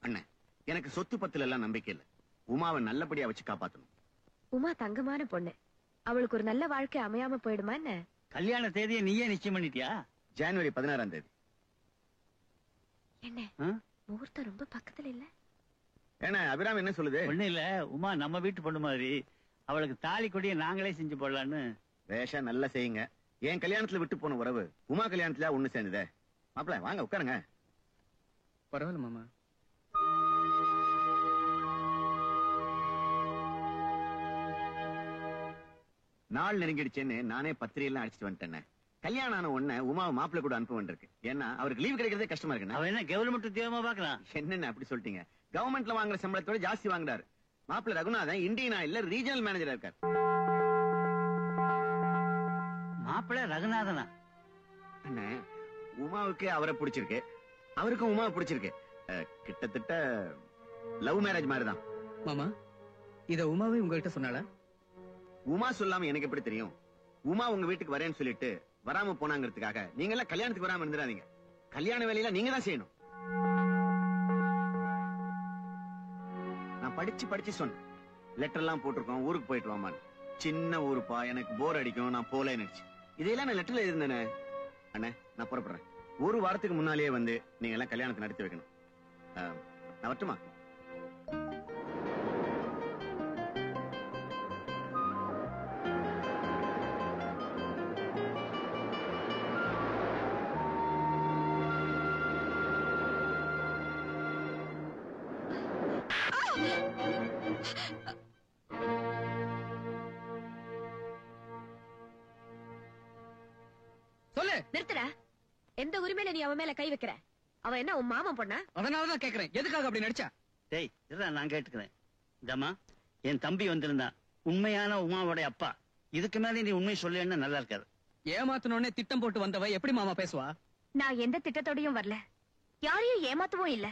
அண்ணன், எனக்கு சொத்து பத்துல எல்லாம் நம்பிக்கை இல்ல. உமாவை நல்லபடியா வச்சு காப்பாத்தணும். உமா தங்கமான பொண்ணு. அவளுக்கு ஒரு நல்ல வாழ்க்கை அமையாம போயிடுமா என்ன? கல்யாண தேதியை நீயே நிச்சயம் பண்ணிட்டியா? ஜனவரி 16ஆம் தேதி. என்ன முகூர்த்தம் ரொம்ப பக்கத்துல இல்ல? என்ன அபிராமி என்ன சொல்லுது? ஒண்ணு இல்ல, உமா நம்ம வீட்டு பொண்ணு மாதிரி. அவளுக்கு தாலி கொடியை நாங்களே செஞ்சு போடலான்னு. வேஷா நல்லா செய்யுங்க. என் கல்யாணத்துல விட்டு போன உறவு உமா கல்யாணத்துல ஒண்ணு சேர்ந்ததே. மாப்பிள்ள வாங்க உட்காருங்க. பரவாயில்ல மாமா. நாள் நெருங்கிடுச்சேன்னு நானே பத்திரியெல்லாம் அடிச்சுட்டு வந்துட்டேன். கல்யாணம் ஆன உடனே உமாவை மாப்பிள்ள கூட அனுப்ப வேண்டியிருக்கு. ஏன்னா அவருக்கு லீவ் கிடைக்கிறதே கஷ்டமா இருக்கு. அவன் என்ன கவர்மெண்ட் உத்தியோகமா பாக்கலாம்? என்னன்னு அப்படி சொல்லிட்டீங்க? கவர்மெண்ட்ல வாங்குற சம்பளத்தோட ஜாஸ்தி வாங்குறாரு. மாப்பிள்ள ரகுநாதன் இந்தியன் ஆயில்ல ரீஜனல் மேனேஜரா இருக்காரு. மாப்பிள்ள ரகுநாதனா? அண்ணே, உமாவுக்கு அவரை பிடிச்சிருக்கு, அவருக்கும் உமாவை பிடிச்சிருக்கு. கிட்டத்தட்ட லவ் மேரேஜ் மாதிரிதான். மாமா, இத உமாவே உங்ககிட்ட சொன்னாளா? உமா சொல்லாம எனக்கு எப்படி தெரியும்? உமா உங்க வீட்டுக்கு வரேன்னு சொல்லிட்டு வராம போனாங்கிறதுக்காக நீங்க எல்லாம் கல்யாணத்துக்கு வராம இருந்துடாதீங்க. கல்யாண வேலையில நீங்க தான் செய்யணும். நான் படிச்சு சொன்னேன். லெட்டர் எல்லாம் போட்டிருக்கோம், ஊருக்கு போயிட்டு வாமான்னு. சின்ன ஊருப்பா, எனக்கு போர் அடிக்கும், நான் போல நினைச்சு இதையெல்லாம் நான் லெட்டர்ல இருந்தேனே. அண்ணே, நான் புறப்படுறேன். ஒரு வாரத்துக்கு முன்னாலேயே வந்து நீங்க எல்லாம் கல்யாணத்தை நடத்தி வைக்கணும். நான் வரட்டுமா? சொல்லு. நிறுத்துடா. எந்த உரிமையில நீ அவன் மேல கை வைக்கிற? அவன் என்ன உன் மாமன் பொண்ணா? அதனாலதான் கேக்குறேன், எதுக்காக அப்படி நடிச்சா? டேய், இதுதான் நான் கேட்டுக்கிறேன். இந்தம்மா, என் தம்பி வந்திருந்தான், உண்மையான உமாவோட அப்பா. இதுக்கு மேல நீ உண்மை சொல்லேன்னு நல்லா இருக்காது. ஏமாத்தணும்னே திட்டம் போட்டு வந்தவ எப்படி மாமா பேசுவா? நான் எந்த திட்டத்தோடையும் வரல, யாரையும் ஏமாத்தவும் இல்ல.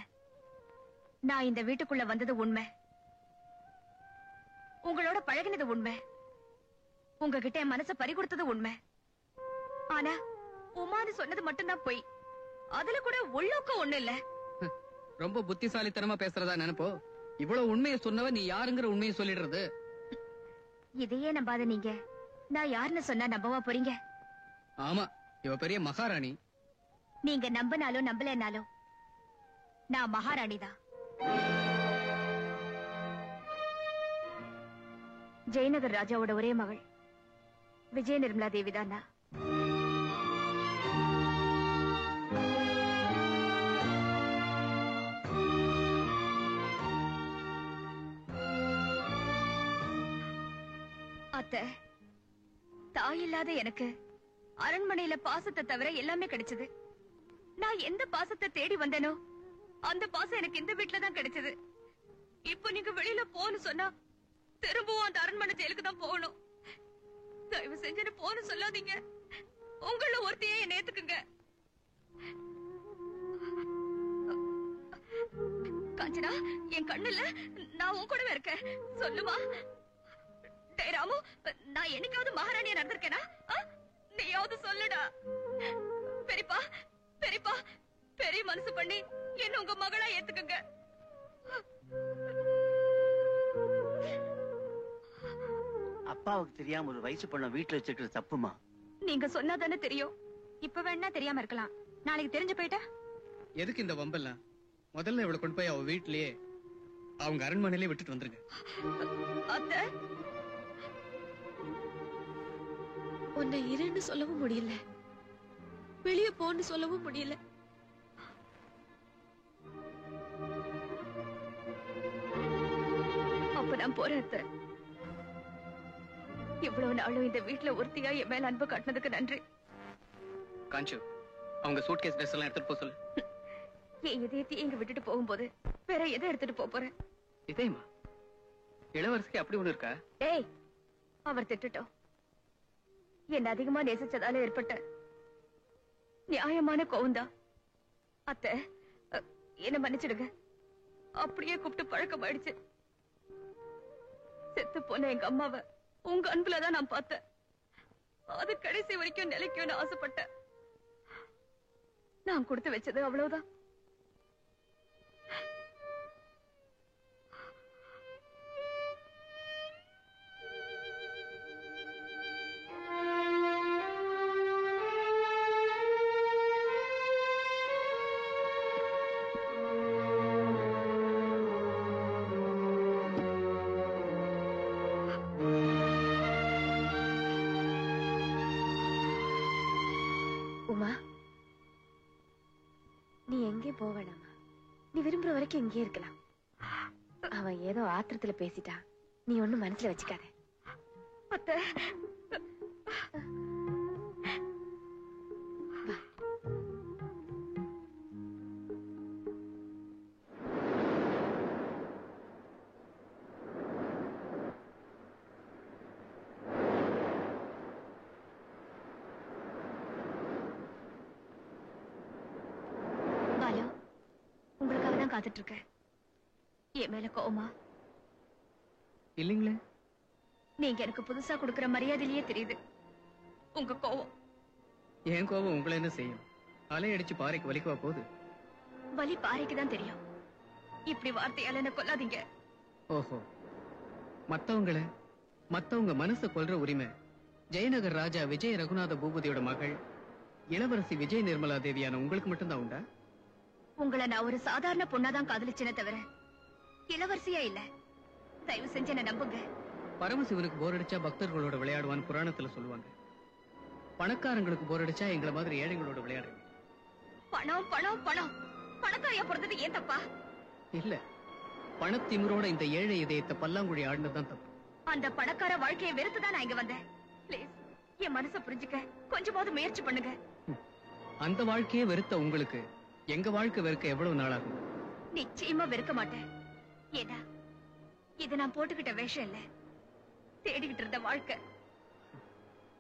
நான் இந்த வீட்டுக்குள்ள வந்தது உண்மை, உங்களோட பழகினது உண்மை, உங்ககிட்ட என் மனச பறி கொடுத்தது உண்மை. ஆனா உமான்னு சொன்னது மட்டும்தான் போய். அதுல கூட உள்ளோக்கம் ஒண்ணு இல்ல. ரொம்ப புத்திசாலித்தனமா பேசுறதா நினைப்போ? இவ்வளவு உண்மையை சொன்னவ நீ யாருங்கிற உண்மையை சொல்லிடுறது. இதையே நம்பாத நீங்க நான் யாருன்னு சொன்னா நம்பவா போறீங்க? ஆமா, இவ பெரிய மகாராணி. நீங்க நம்பினாலும் நம்பலனாலும் நான் மகாராணி தான். ஜெயநகர் ராஜாவோட ஒரே மகள் விஜய நிர்மலா தேவி தான். அத்தை, தாய் இல்லாத எனக்கு அரண்மனையில பாசத்தை தவிர எல்லாமே கிடைச்சது. நான் எந்த பாசத்தை தேடி வந்தேனோ அந்த பாசம் எனக்கு இந்த வீட்டுல தான் கிடைச்சது. இப்போ நீங்க வெளியில போன்னு சொன்னா திரும்பவும் அந்த அரண்மனை ஜெயிலுக்கு தான் போகணும். தயவு செஞ்சு போன்னு சொல்லாதீங்க. உங்கள ஒருத்தையே என்ன ஏத்துக்குங்க. காஞ்சனா, என் கண்ணுல நான் உன் கூடவே இருக்கேன். சொல்லுமா? டேய் ராமு, நான் என்னைக்காவது மகாராணியா நடந்திருக்கேனா? நீயாவது சொல்லுடா. பெரியப்பா, பெரியப்பா, பெரிய மனசு பண்ணி என்ன உங்க மகளா ஏத்துக்குங்க. அப்பாவுக்கு தெரியாம ஒரு வயசு பொண்ண வீட்டுல வச்சிருக்கிறது தப்புமா? நீங்க சொன்னாதானே தெரியும். இப்ப வேணா தெரியாம இருக்கலாம், நாளைக்கு தெரிஞ்சு போயிட்டா? எதுக்கு இந்த வம்பெல்லாம்? முதல்ல இவளை கொண்டு போய் அவ வீட்லயே அவங்க அரண்மனையிலே விட்டுட்டு வந்துருங்க. அத்தை, உன்னை இருன்னு சொல்லவும் முடியல, வெளியே போன்னு சொல்லவும் முடியல. அப்ப நான் போறேன் அத்தை. இவ்வளவு நாளும் இந்த வீட்டுல ஒருத்தியா என் மேல அன்பு காட்டினதுக்கு நன்றி. காஞ்சு, அவங்க சூட்கேஸ் ட்ரெஸ் எல்லாம் எடுத்துட்டு போக சொல்லு. என் இதயத்தையும் இங்க விட்டுட்டு போகும்போது வேற எதை எடுத்துட்டு போறேன்? இதேமா இளவரசிக்கு அப்படி ஒண்ணு இருக்கா? ஏய், அவர் திட்டட்டும். என்ன அதிகமா நேசிச்சதால ஏற்பட்ட நியாயமான கோவம்தான். அத்தை, என்ன மன்னிச்சிடுங்க. அப்படியே கூப்பிட்டு பழக்கம் ஆயிடுச்சு. செத்து போன எங்க அம்மாவை உங்க அன்புலதான் நான் பார்த்தேன். அது கடைசி வரைக்கும் நிலைக்கும்னு ஆசைப்பட்டேன். நான் கொடுத்து வச்சது அவ்வளவுதான். நீ எங்கே போவேணாமா? நீ விரும்புற வரைக்கும் இங்கே இருக்கலாம். அவன் ஏதோ ஆத்திரத்துல பேசிட்டான், நீ ஒண்ணும் மனசுல வச்சுக்காத. அத்தை, காத்துட்டு இருக்க. என் மேல கோவமா? இல்லீங்களே. நீங்க எனக்கு புதுசா கொடுக்கிற மரியாதையிலேயே தெரியுது உங்க கோவம். என் கோவம் உங்களை என்ன செய்யும்? அலையடிச்சு பாறைக்கு வலிக்குவா போகுது? வலி பாறைக்குதான் தெரியும். இப்படி வார்த்தையால என்ன கொல்லாதீங்க. ஓஹோ, மத்தவங்க மனசை கொல்ற உரிமை ஜெயநகர் ராஜா விஜய ரகுநாத பூபதியோட மகள் இளவரசி விஜய நிர்மலா தேவியான உங்களுக்கு மட்டும்தான் உண்டா? உங்களை நான் ஒரு சாதாரண பொண்ணாதான் காதலிச்சேனே தவிர இளவரசியா இல்ல. தயவு செஞ்சு என்ன நம்புங்க. பரமசிவனுக்கு போர் அடிச்சா பக்தர்களோட விளையாடுவான்னு புராணத்துல சொல்லுவாங்க. பணக்காரங்களுக்கு போர் அடிச்சா எங்களை மாதிரி ஏழைகளோட விளையாடுங்க. பணம் பணம் பணம். பணக்காரியா பிறந்தது ஏன் தப்பா? இல்ல, பணத்திமிரோட இந்த ஏழை இதயத்தை பல்லாங்குழி ஆடினதுதான் தப்பு. அந்த பணக்கார வாழ்க்கையை வெறுத்துதான் நான் இங்க வந்தேன். பிளீஸ் என் மனசை புரிஞ்சுக்க கொஞ்சமாவது முயற்சி பண்ணுங்க. அந்த வாழ்க்கையே வெறுத்த உங்களுக்கு எங்க வாழ்க்கை வெறுக்க எவ்வளவு நாளாகும்? நிச்சயமா வெறுக்க மாட்டேன். ஏன்னா இது நான் போட்டுக்கிட்ட வேஷம் இல்ல, தேடிக்கிட்டு இருந்த வாழ்க்கை.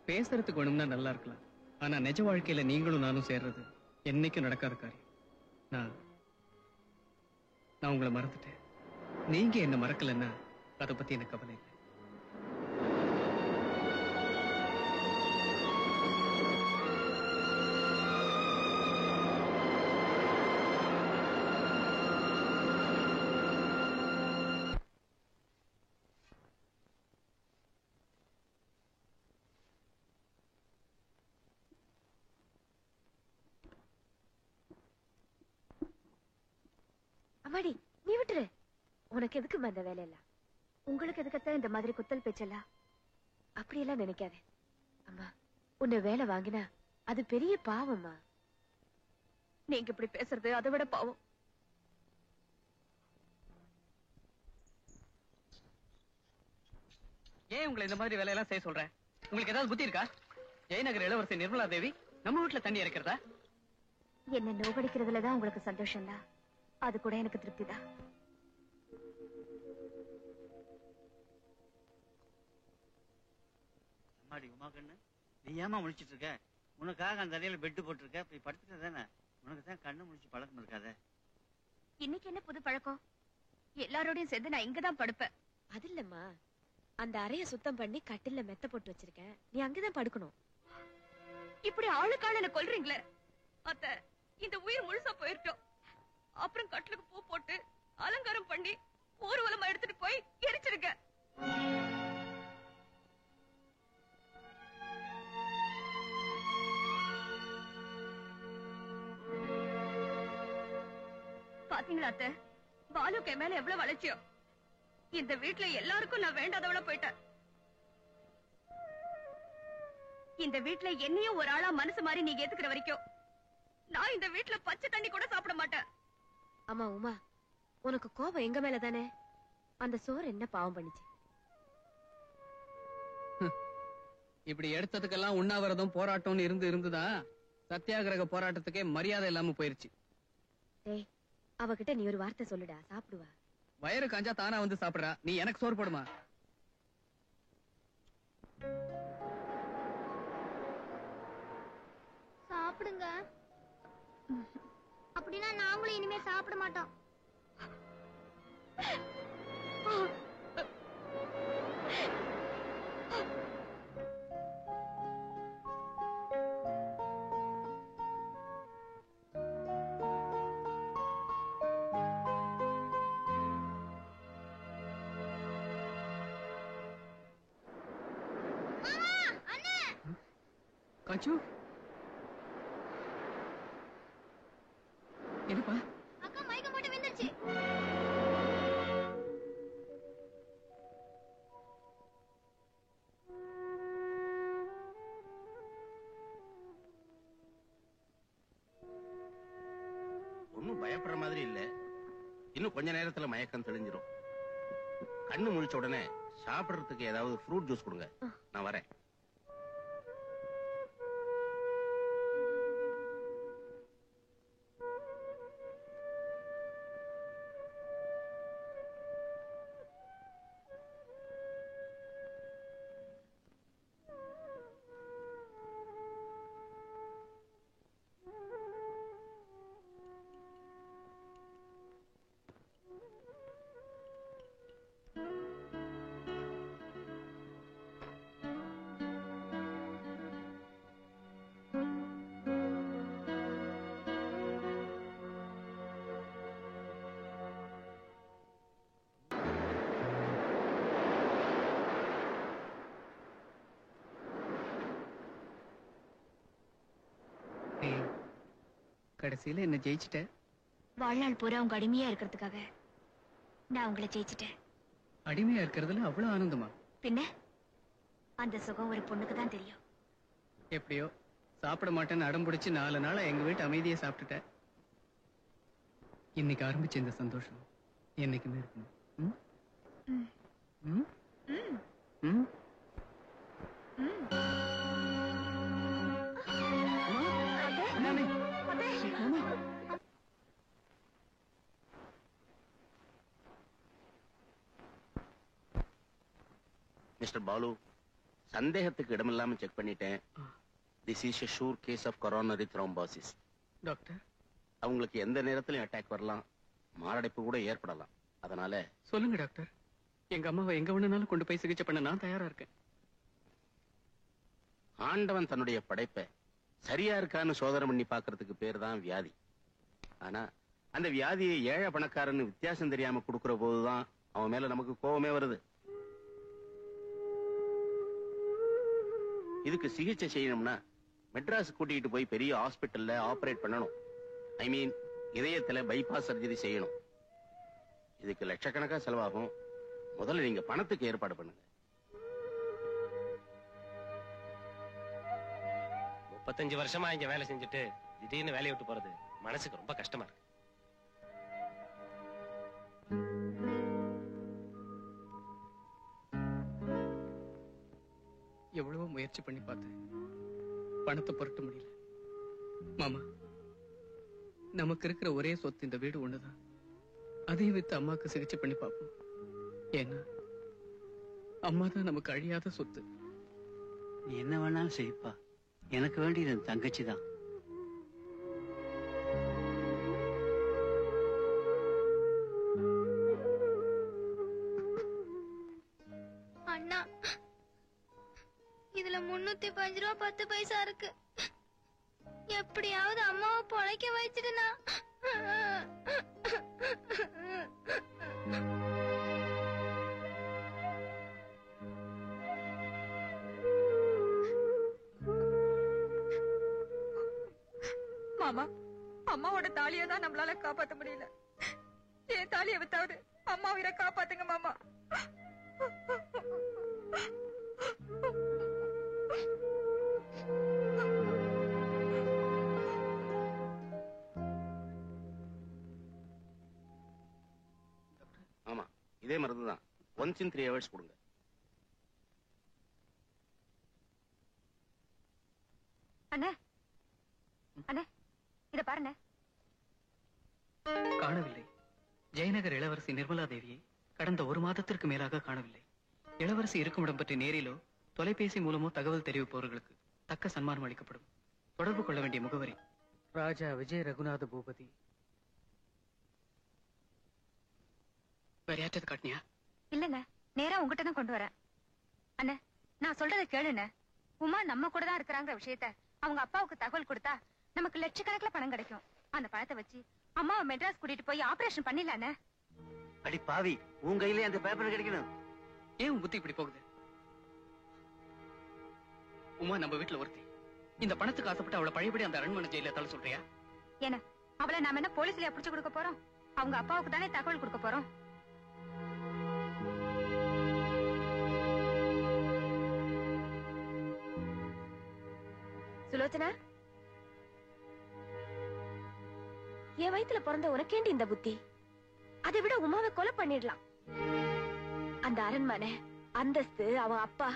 பேசுறதுக்கு வேணும்னா நல்லா இருக்கலாம், ஆனா நிஜ வாழ்க்கையில நீங்களும் நானும் சேர்றது என்னைக்கும் நடக்காத காரியம். நான் உங்களை மறந்துட்டேன். நீங்க என்ன மறக்கலன்னா அதை பத்தி எனக்கு கவலை இல்லை. அம்மாடி, நீ விட்டுரு. உனக்கு எதுக்கு அந்த வேலை எல்லாம்? உங்களுக்கு எதுக்கத்தான் இந்த மாதிரி குத்தல் பேச்செல்லாம்? அப்படியெல்லாம் நினைக்காத அம்மா. உன்னை வேலை வாங்கினா அது பெரிய பாவம்மா. நீங்க இப்படி பேசுறது அதை விட பாவம். ஏன் உங்களை இந்த மாதிரி வேலையெல்லாம் செய்ய சொல்றேன்? உங்களுக்கு ஏதாவது புத்தி இருக்கா? ஜெயநகர் இளவரசி நிர்மலா தேவி நம்ம வீட்டுல தண்ணி இறக்கிறதா? என்ன நோகடிக்கிறதுலதான் உங்களுக்கு சந்தோஷம் தான், அது கூட எனக்கு திருப்தி தான். அம்மாடி உமா கண்ணு, நீ ஏமா முழிச்சிட்டு இருக்க? உனக்காக அந்த அறையில பெட்டு போட்டிருக்க, போய் படுத்துக்க தானே. உனக்கு தான் கண்ணு முழிச்சு பழக்கம் இருக்காத. இன்னைக்கு என்ன புது பழக்கம்? எல்லாரோடையும் சேர்ந்து நான் இங்கதான் படுப்பேன். அது இல்லம்மா, அந்த அறைய சுத்தம் பண்ணி கட்டில்ல மெத்த போட்டு வச்சிருக்கேன், நீ அங்கதான் படுக்கணும். இப்படி ஆளுக்கான என்ன கொல்றீங்களே அத்த, இந்த உயிர் முழுசா போயிட்டோம். அப்புறம் கட்டிலுக்கு பூ போட்டு அலங்காரம் பண்ணி ஊர்வலமா எடுத்துட்டு போய் எரிச்சிருக்க. பாத்தீங்களா அத்த, பாலுக்கு மேல எவ்வளவு வளர்ச்சியும். இந்த வீட்டுல எல்லாருக்கும் நான் வேண்டாதவள போயிட்டேன். இந்த வீட்டுல என்னையும் ஒரு ஆளா மனசு மாதிரி நீங்க ஏத்துக்கிற வரைக்கும் நான் இந்த வீட்டுல பச்சை தண்ணி கூட சாப்பிட மாட்டேன். அம்மா உமா, உனக்கு கோபம் எங்க மேல தானே? அந்த சோறு என்ன பாவம் பண்ணிச்சு? இப்படி எடுத்ததுக்கெல்லாம் உண்ணாவிரதம் போராட்டம்னு இருந்துதான் சத்தியாகிரக போராட்டத்துக்கே மரியாதை இல்லாம போயிருச்சு. டேய், அவகிட்ட நீ ஒரு வார்த்தை சொல்லுடா, சாப்பிடுவா. வயிறு காஞ்சா தானா வந்து சாப்பிடுறா, நீ எனக்கு சோறு போடுமா? சாப்பிடுங்க. அப்படின்னா நாங்களும் இனிமே சாப்பிட மாட்டோம். காச்சு, என்னப்பா? அக்கா மயக்கம் போட்டு விழுந்துருச்சு. ஒன்னும் பயப்படுற மாதிரி இல்ல. இன்னும் கொஞ்ச நேரத்துல மயக்கம் தெளிஞ்சிரும். கண்ணு முழிச்ச உடனே சாப்பிடுறதுக்கு ஏதாவது ஃப்ரூட் ஜூஸ் கொடுங்க, நான் வரேன். கடைசியில என்ன ஜெயிச்சிட்ட. வாழ்நாள் பூரா உங்க அடிமையா இருக்கிறதுக்காக நான் உங்களை ஜெயிச்சிட்டேன். அடிமையா இருக்கிறதுல அவ்வளவு ஆனந்தமா? பின்ன அந்த சுகம் ஒரு பொண்ணுக்கு தான் தெரியும். எப்படியோ சாப்பிட மாட்டேன்னு அடம் பிடிச்சு 4 நாளா எங்க வீட்டு அமைதியை சாப்பிட்டுட்டேன். இன்னைக்கு ஆரம்பிச்ச இந்த சந்தோஷம் என்னைக்குமே இருக்கணும். ம்? ம்? ம்? மிஸ்டர் பாலு, சந்தேகத்துக்கு இடமில்லாம செக் பண்ணிட்டேன். This is a sure case of coronary thrombosis. Doctor, அவங்களுக்கு எந்த நேரத்திலும் அட்டாக் வரலாம், மாரடைப்பு கூட ஏற்படலாம். அதனால சொல்லுங்க டாக்டர், எங்க அம்மாவை எங்க வேணும்னாலும் கொண்டு போய் சிகிச்சை பண்ண நான் தயாரா இருக்கேன். ஆண்டவன் தன்னுடைய படைப்பை சரியா இருக்கான்னு சோதனை பண்ணி பாக்குறதுக்கு பேர் தான் வியாதி. ஆனா அந்த வியாதியை ஏழை பணக்காரன்னு வித்தியாசம் தெரியாம கொடுக்கிற போதுதான் அவன் மேல நமக்கு கோபமே வருது. இதுக்கு சிகிச்சை செய்யணும்னா மெட்ராஸ் கூட்டிட்டு போய் பெரிய ஹாஸ்பிட்டல்ல ஆபரேட் பண்ணணும். ஐ மீன் இதயத்துல பைபாஸ் சர்ஜரி செய்யணும். இதுக்கு லட்சக்கணக்கா செலவாகும். முதல்ல நீங்க பணத்துக்கு ஏற்பாடு பண்ணுங்க. 35 வருஷமா இங்க வேலை செஞ்சுட்டு திடீர்னு வேலையை விட்டு போறது மனசுக்கு ரொம்ப கஷ்டமா இருக்கு. எவ்வளவோ முயற்சி பண்ணி பார்த்தேன். பணத்தை புரட்ட முடியல. மாமா, நமக்கு இருக்கிற ஒரே சொத்து இந்த வீடு ஒண்ணுதான். அதையும் வித்து அம்மாவுக்கு சிகிச்சை பண்ணி பார்ப்போம். ஏன்னா அம்மா தான் நமக்கு அழியாத சொத்து. நீ என்ன வேணாலும் செய்ப்பா. எனக்கு வேண்டியது என் தங்கச்சி தான். அண்ணா, இதுல 315 ரூபா 10 பைசா இருக்கு. எப்படியாவது அம்மாவை பொழைக்க வச்சிடுனா. மாமா, அம்மாவோட தாலியை தான் நம்மளால காப்பாத்த முடியல. என் தாலியை வித்தாவது அம்மா உயிரை காப்பாத்துங்க மாமா. ஆமா, இதே மருந்து தான். ஒன்ஸ் இன் 3 hours கொடுங்க. அண்ணே, அண்ணே, இத பாருங்க. காணவில்லை. ஜெயநகர் இளவரசி நிர்மலா தேவியை கடந்த 1 மாதத்திற்கு மேலாக காணவில்லை. இளவரசி இருக்குமிடம் பற்றி நேரிலோ தொலைபேசி மூலமோ தகவல் தெரிவிப்பவர்களுக்கு தக்க சன்மானம் அளிக்கப்படும். தொடர்பு கொள்ள வேண்டிய முகவரி ராஜா விஜய ரகுநாத பூபதி. வேற யார்ட்டது காட்டினியா? இல்லங்க, நேரா உங்ககிட்ட தான் கொண்டு வரேன். அண்ணே, நான் சொல்றதை கேளுண்ணே. உமா நம்ம கூட தான் இருக்கிறாங்க விஷயத்த அவங்க அப்பாவுக்கு தகவல் கொடுத்தா நமக்கு லட்சக்கணக்கில் பணம் கிடைக்கும். அந்த பணத்தை வச்சு அம்மாவை மெட்ராஸ் கூட்டிட்டு போய் ஆபரேஷன் பண்ணிடலானே. அடி பாவி, உன் கையிலே அந்த பேப்பர் கிடைக்கணும். ஏன் உன் புத்தி இப்படி போகுது? உமா நம்ம வீட்டுல ஒருத்தி. இந்த பணத்துக்கு ஆசைப்பட்டு அவளை பழையபடி அந்த அரண்மனை ஜெயில தள்ள சொல்றியா? ஏன்னா அவளை நாம என்ன போலீஸ்லயா புடிச்சு கொடுக்க போறோம்? அவங்க அப்பாவுக்கு தானே தகவல் கொடுக்க போறோம். சுலோச்சனா, என் வயித்துல பிறந்த உனக்கேண்டி இந்த புத்தி? அதை விட உமாவை கொலை பண்ணிடலாம். அந்த அரண்மனை, அந்தஸ்து, அவன் அப்பா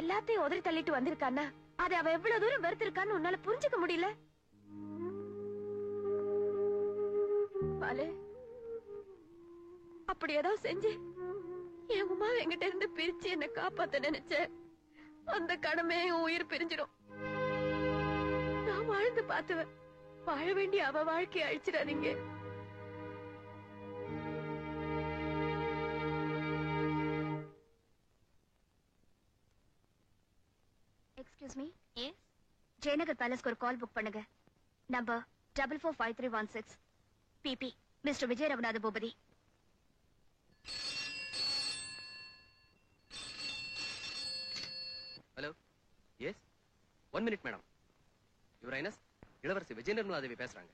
எல்லாத்தையும் உதறி தள்ளிட்டு வந்திருக்கான்னா அதை அவ எவ்வளவு தூரம் வெறுத்திருக்கான்னு உன்னால புரிஞ்சுக்க முடியல. பாலு, அப்படி ஏதோ செஞ்சு என் உமாவை என்கிட்ட இருந்து பிரிச்சு என்ன காப்பாத்த நினைச்ச அந்த கடமையை உயிர் பிரிஞ்சிடும். நான் வாழ்ந்து பார்த்துவேன். வாழ வேண்டிய அவ வாழ்க்கையை அழிச்சிடாதீங்க. Excuse me. எஸ், ஜெயநகர் பேலஸ்க்கு ஒரு கால் புக் பண்ணுங்க. Number 445316. BP mister Vijaya Raghunatha Bhupathi. Hello. Yes, 1 minute madam. Your highness, இளவரசி விஜய நிர்மலா தேவி பேசுறாங்க.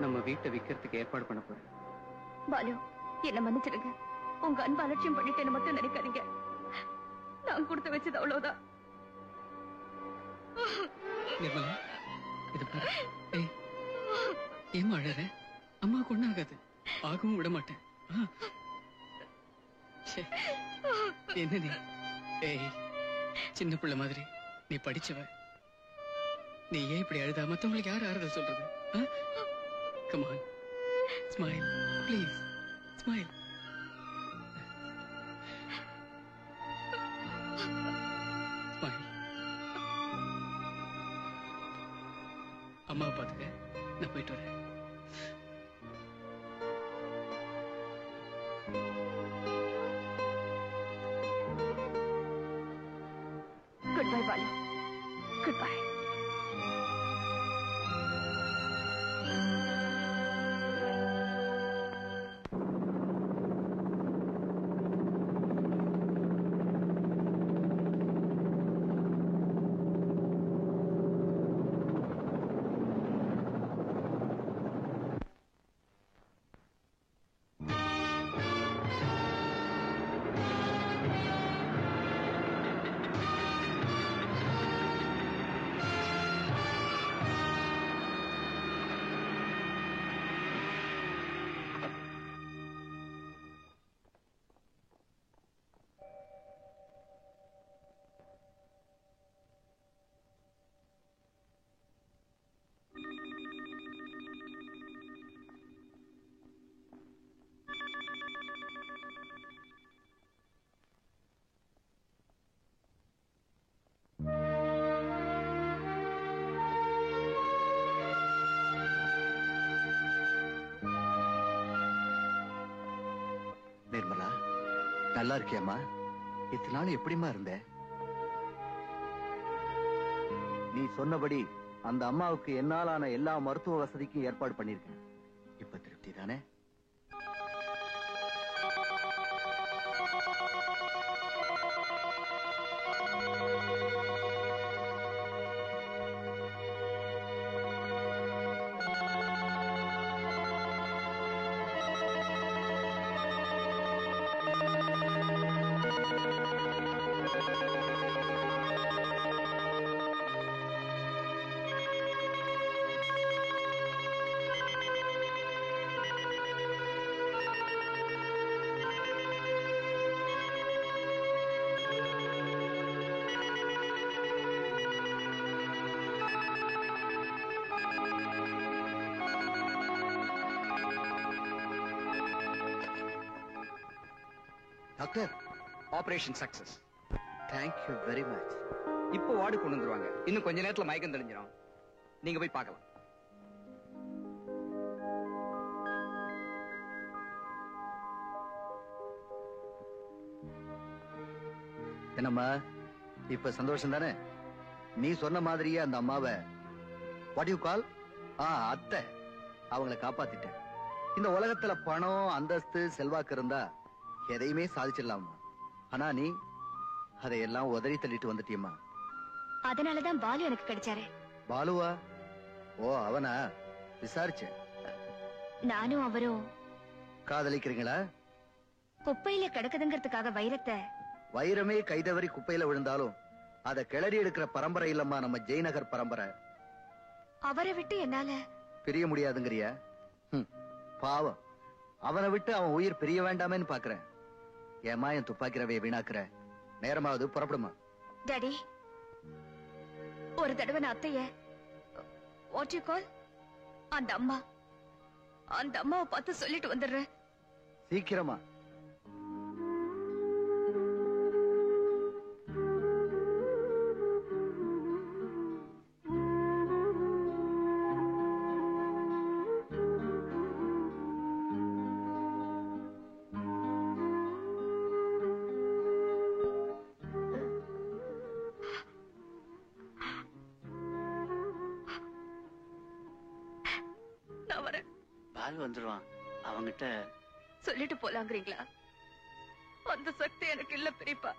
நம்ம வீட்டை விக்கிறதுக்கு ஏற்பாடு பண்ண போறேன். பாலு, என்ன மன்னிச்சிடுங்க. உங்க அன்பு அலட்சியம் பண்ணிட்டேன்னு மட்டும் நினைக்காதீங்க. நான் கொடுத்து வச்சது அவ்வளவுதான். நிர்மலா, இது பாரு. ஏய், ஏன் அழற? அம்மா கொண்டாகாது. ஆகவும் விட மாட்டேன். என்ன நீ? ஏய், சின்ன பிள்ளை மாதிரி நீ படிச்சவ. நீ ஏன் இப்படி அழுதா? மத்தவங்களுக்கு யார் ஆறுதல் சொல்றது? Come on, smile, please, smile. Smile. அம்மா பாத்துக்க, நான் போயிட்டு வரேன். Goodbye, Balu. Goodbye. நிர்மலா, நல்லா இருக்கியம்மா? இத்தனை நாள் எப்படிமா இருந்த? நீ சொன்னபடி அந்த அம்மாவுக்கு என்னாலான எல்லா மருத்துவ வசதிக்கும் ஏற்பாடு பண்ணிருக்கேன். இப்ப திருப்தி தானே? Doctor, operation success. Thank you very much. இப்போ வார்டு கொண்டு வந்துருவாங்க. இன்னும் கொஞ்ச நேரத்துல மயக்கம் தெளிஞ்சிடும். நீங்க போய் பார்க்கலாம். என்னம்மா, இப்ப சந்தோஷம் தானே? நீ சொன்ன மாதிரியே அந்த அம்மாவை வாட் யூ கால் அத்தை அவங்கள காப்பாத்திட்டேன். இந்த உலகத்துல பணம், அந்தஸ்து, செல்வாக்கு இருந்தா எதையுமே சாதிச்சிடலாமா? ஆனா நீ அதையெல்லாம் உதறி தள்ளிட்டு வந்துட்டியம்மா. அதனாலதான் பாலு எனக்கு கிடைச்சாரு. பாலுவா? ஓ, அவனா? விசாரிச்சேன். நானும் அவரும் காதலிக்கிறீங்களா? குப்பையில கிடக்குதுங்கிறதுக்காக வைரத்தை. வைரமே கைதவறி குப்பையில விழுந்தாலும் அதை கிளறி எடுக்கிற பரம்பரை இல்லம்மா நம்ம ஜெயநகர் பரம்பரை. அவரை விட்டு என்னால பிரிய முடியாதுங்கிறியா? பாவம், அவனை விட்டு அவன் உயிர் பிரிய வேண்டாமேன்னு பாக்குறேன். ஏமா என் துப்பாக்கி ரவையை வீணாக்குற? நேரமாவது புறப்படுமா? டாடி, ஒரு தடவை நான் அத்தைய வாட் யூ கால் அந்த அம்மாவை பார்த்து சொல்லிட்டு வந்துடுறேன். சீக்கிரமா. பால் வந்துருவான். அவங்கிட்ட சொல்லிட்டு போலாங்கிறீங்களா? அந்த சக்தி எனக்கு இல்ல பெரியப்பா.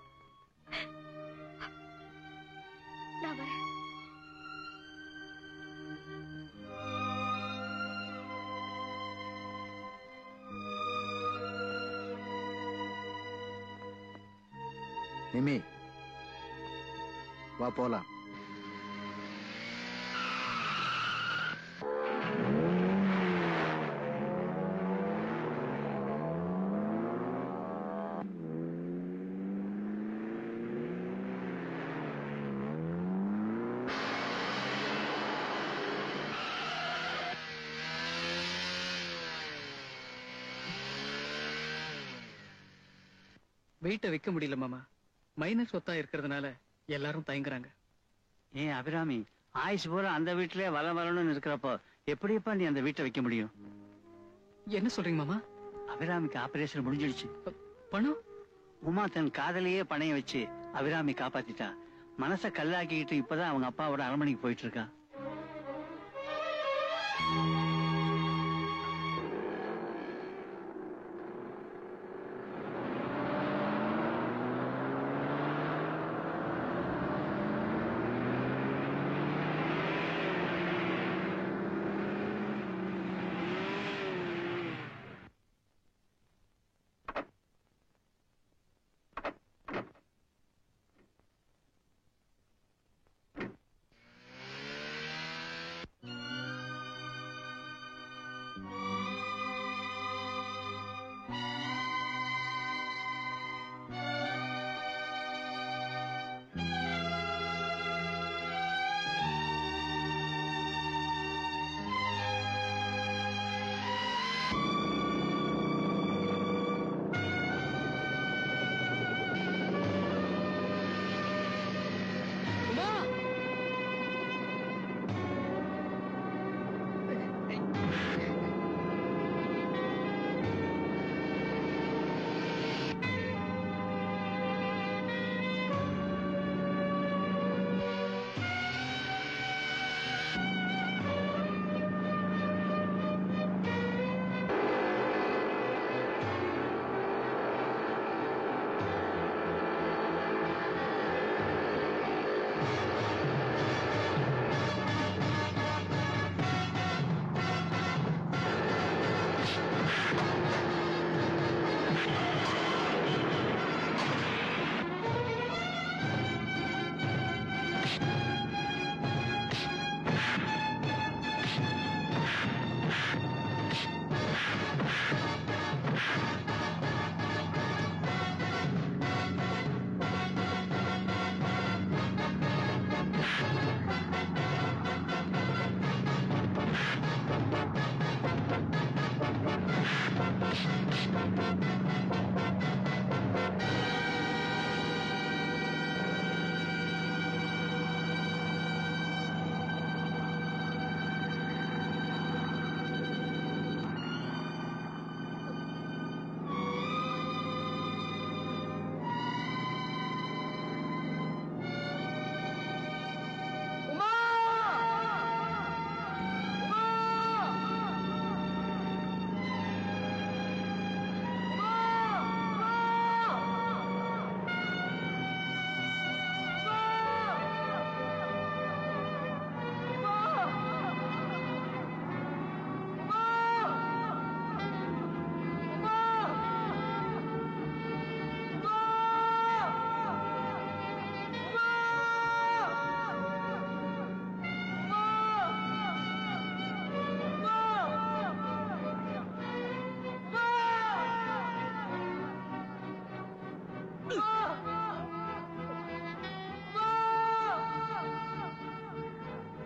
நான் வரேன். நிமி, வா போலாம். வீட்டை விற்க முடியல மாமா. மைனர் சொத்தா இருக்கிறதுனால எல்லாரும் தயங்குறாங்க. ஏன் அபிராமி, ஆயுசு பூரா அந்த வீட்டிலே வரணும்னு இருக்கிறப்போ எப்படிப்பா நீ அந்த வீட்டை வைக்க முடியும்? என்ன சொல்றீங்க மாமா? அபிராமிக்கு ஆபரேஷன் முடிஞ்சிடுச்சு. பணம்? உமா தன் காதலையே பணைய வச்சு அபிராமி காப்பாத்திட்டா. மனச கல்லாக்கிட்டு இப்பதான் அவங்க அப்பாவோட அரண்மனைக்கு போயிட்டு இருக்கா.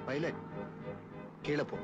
பைலட் கீழே போ.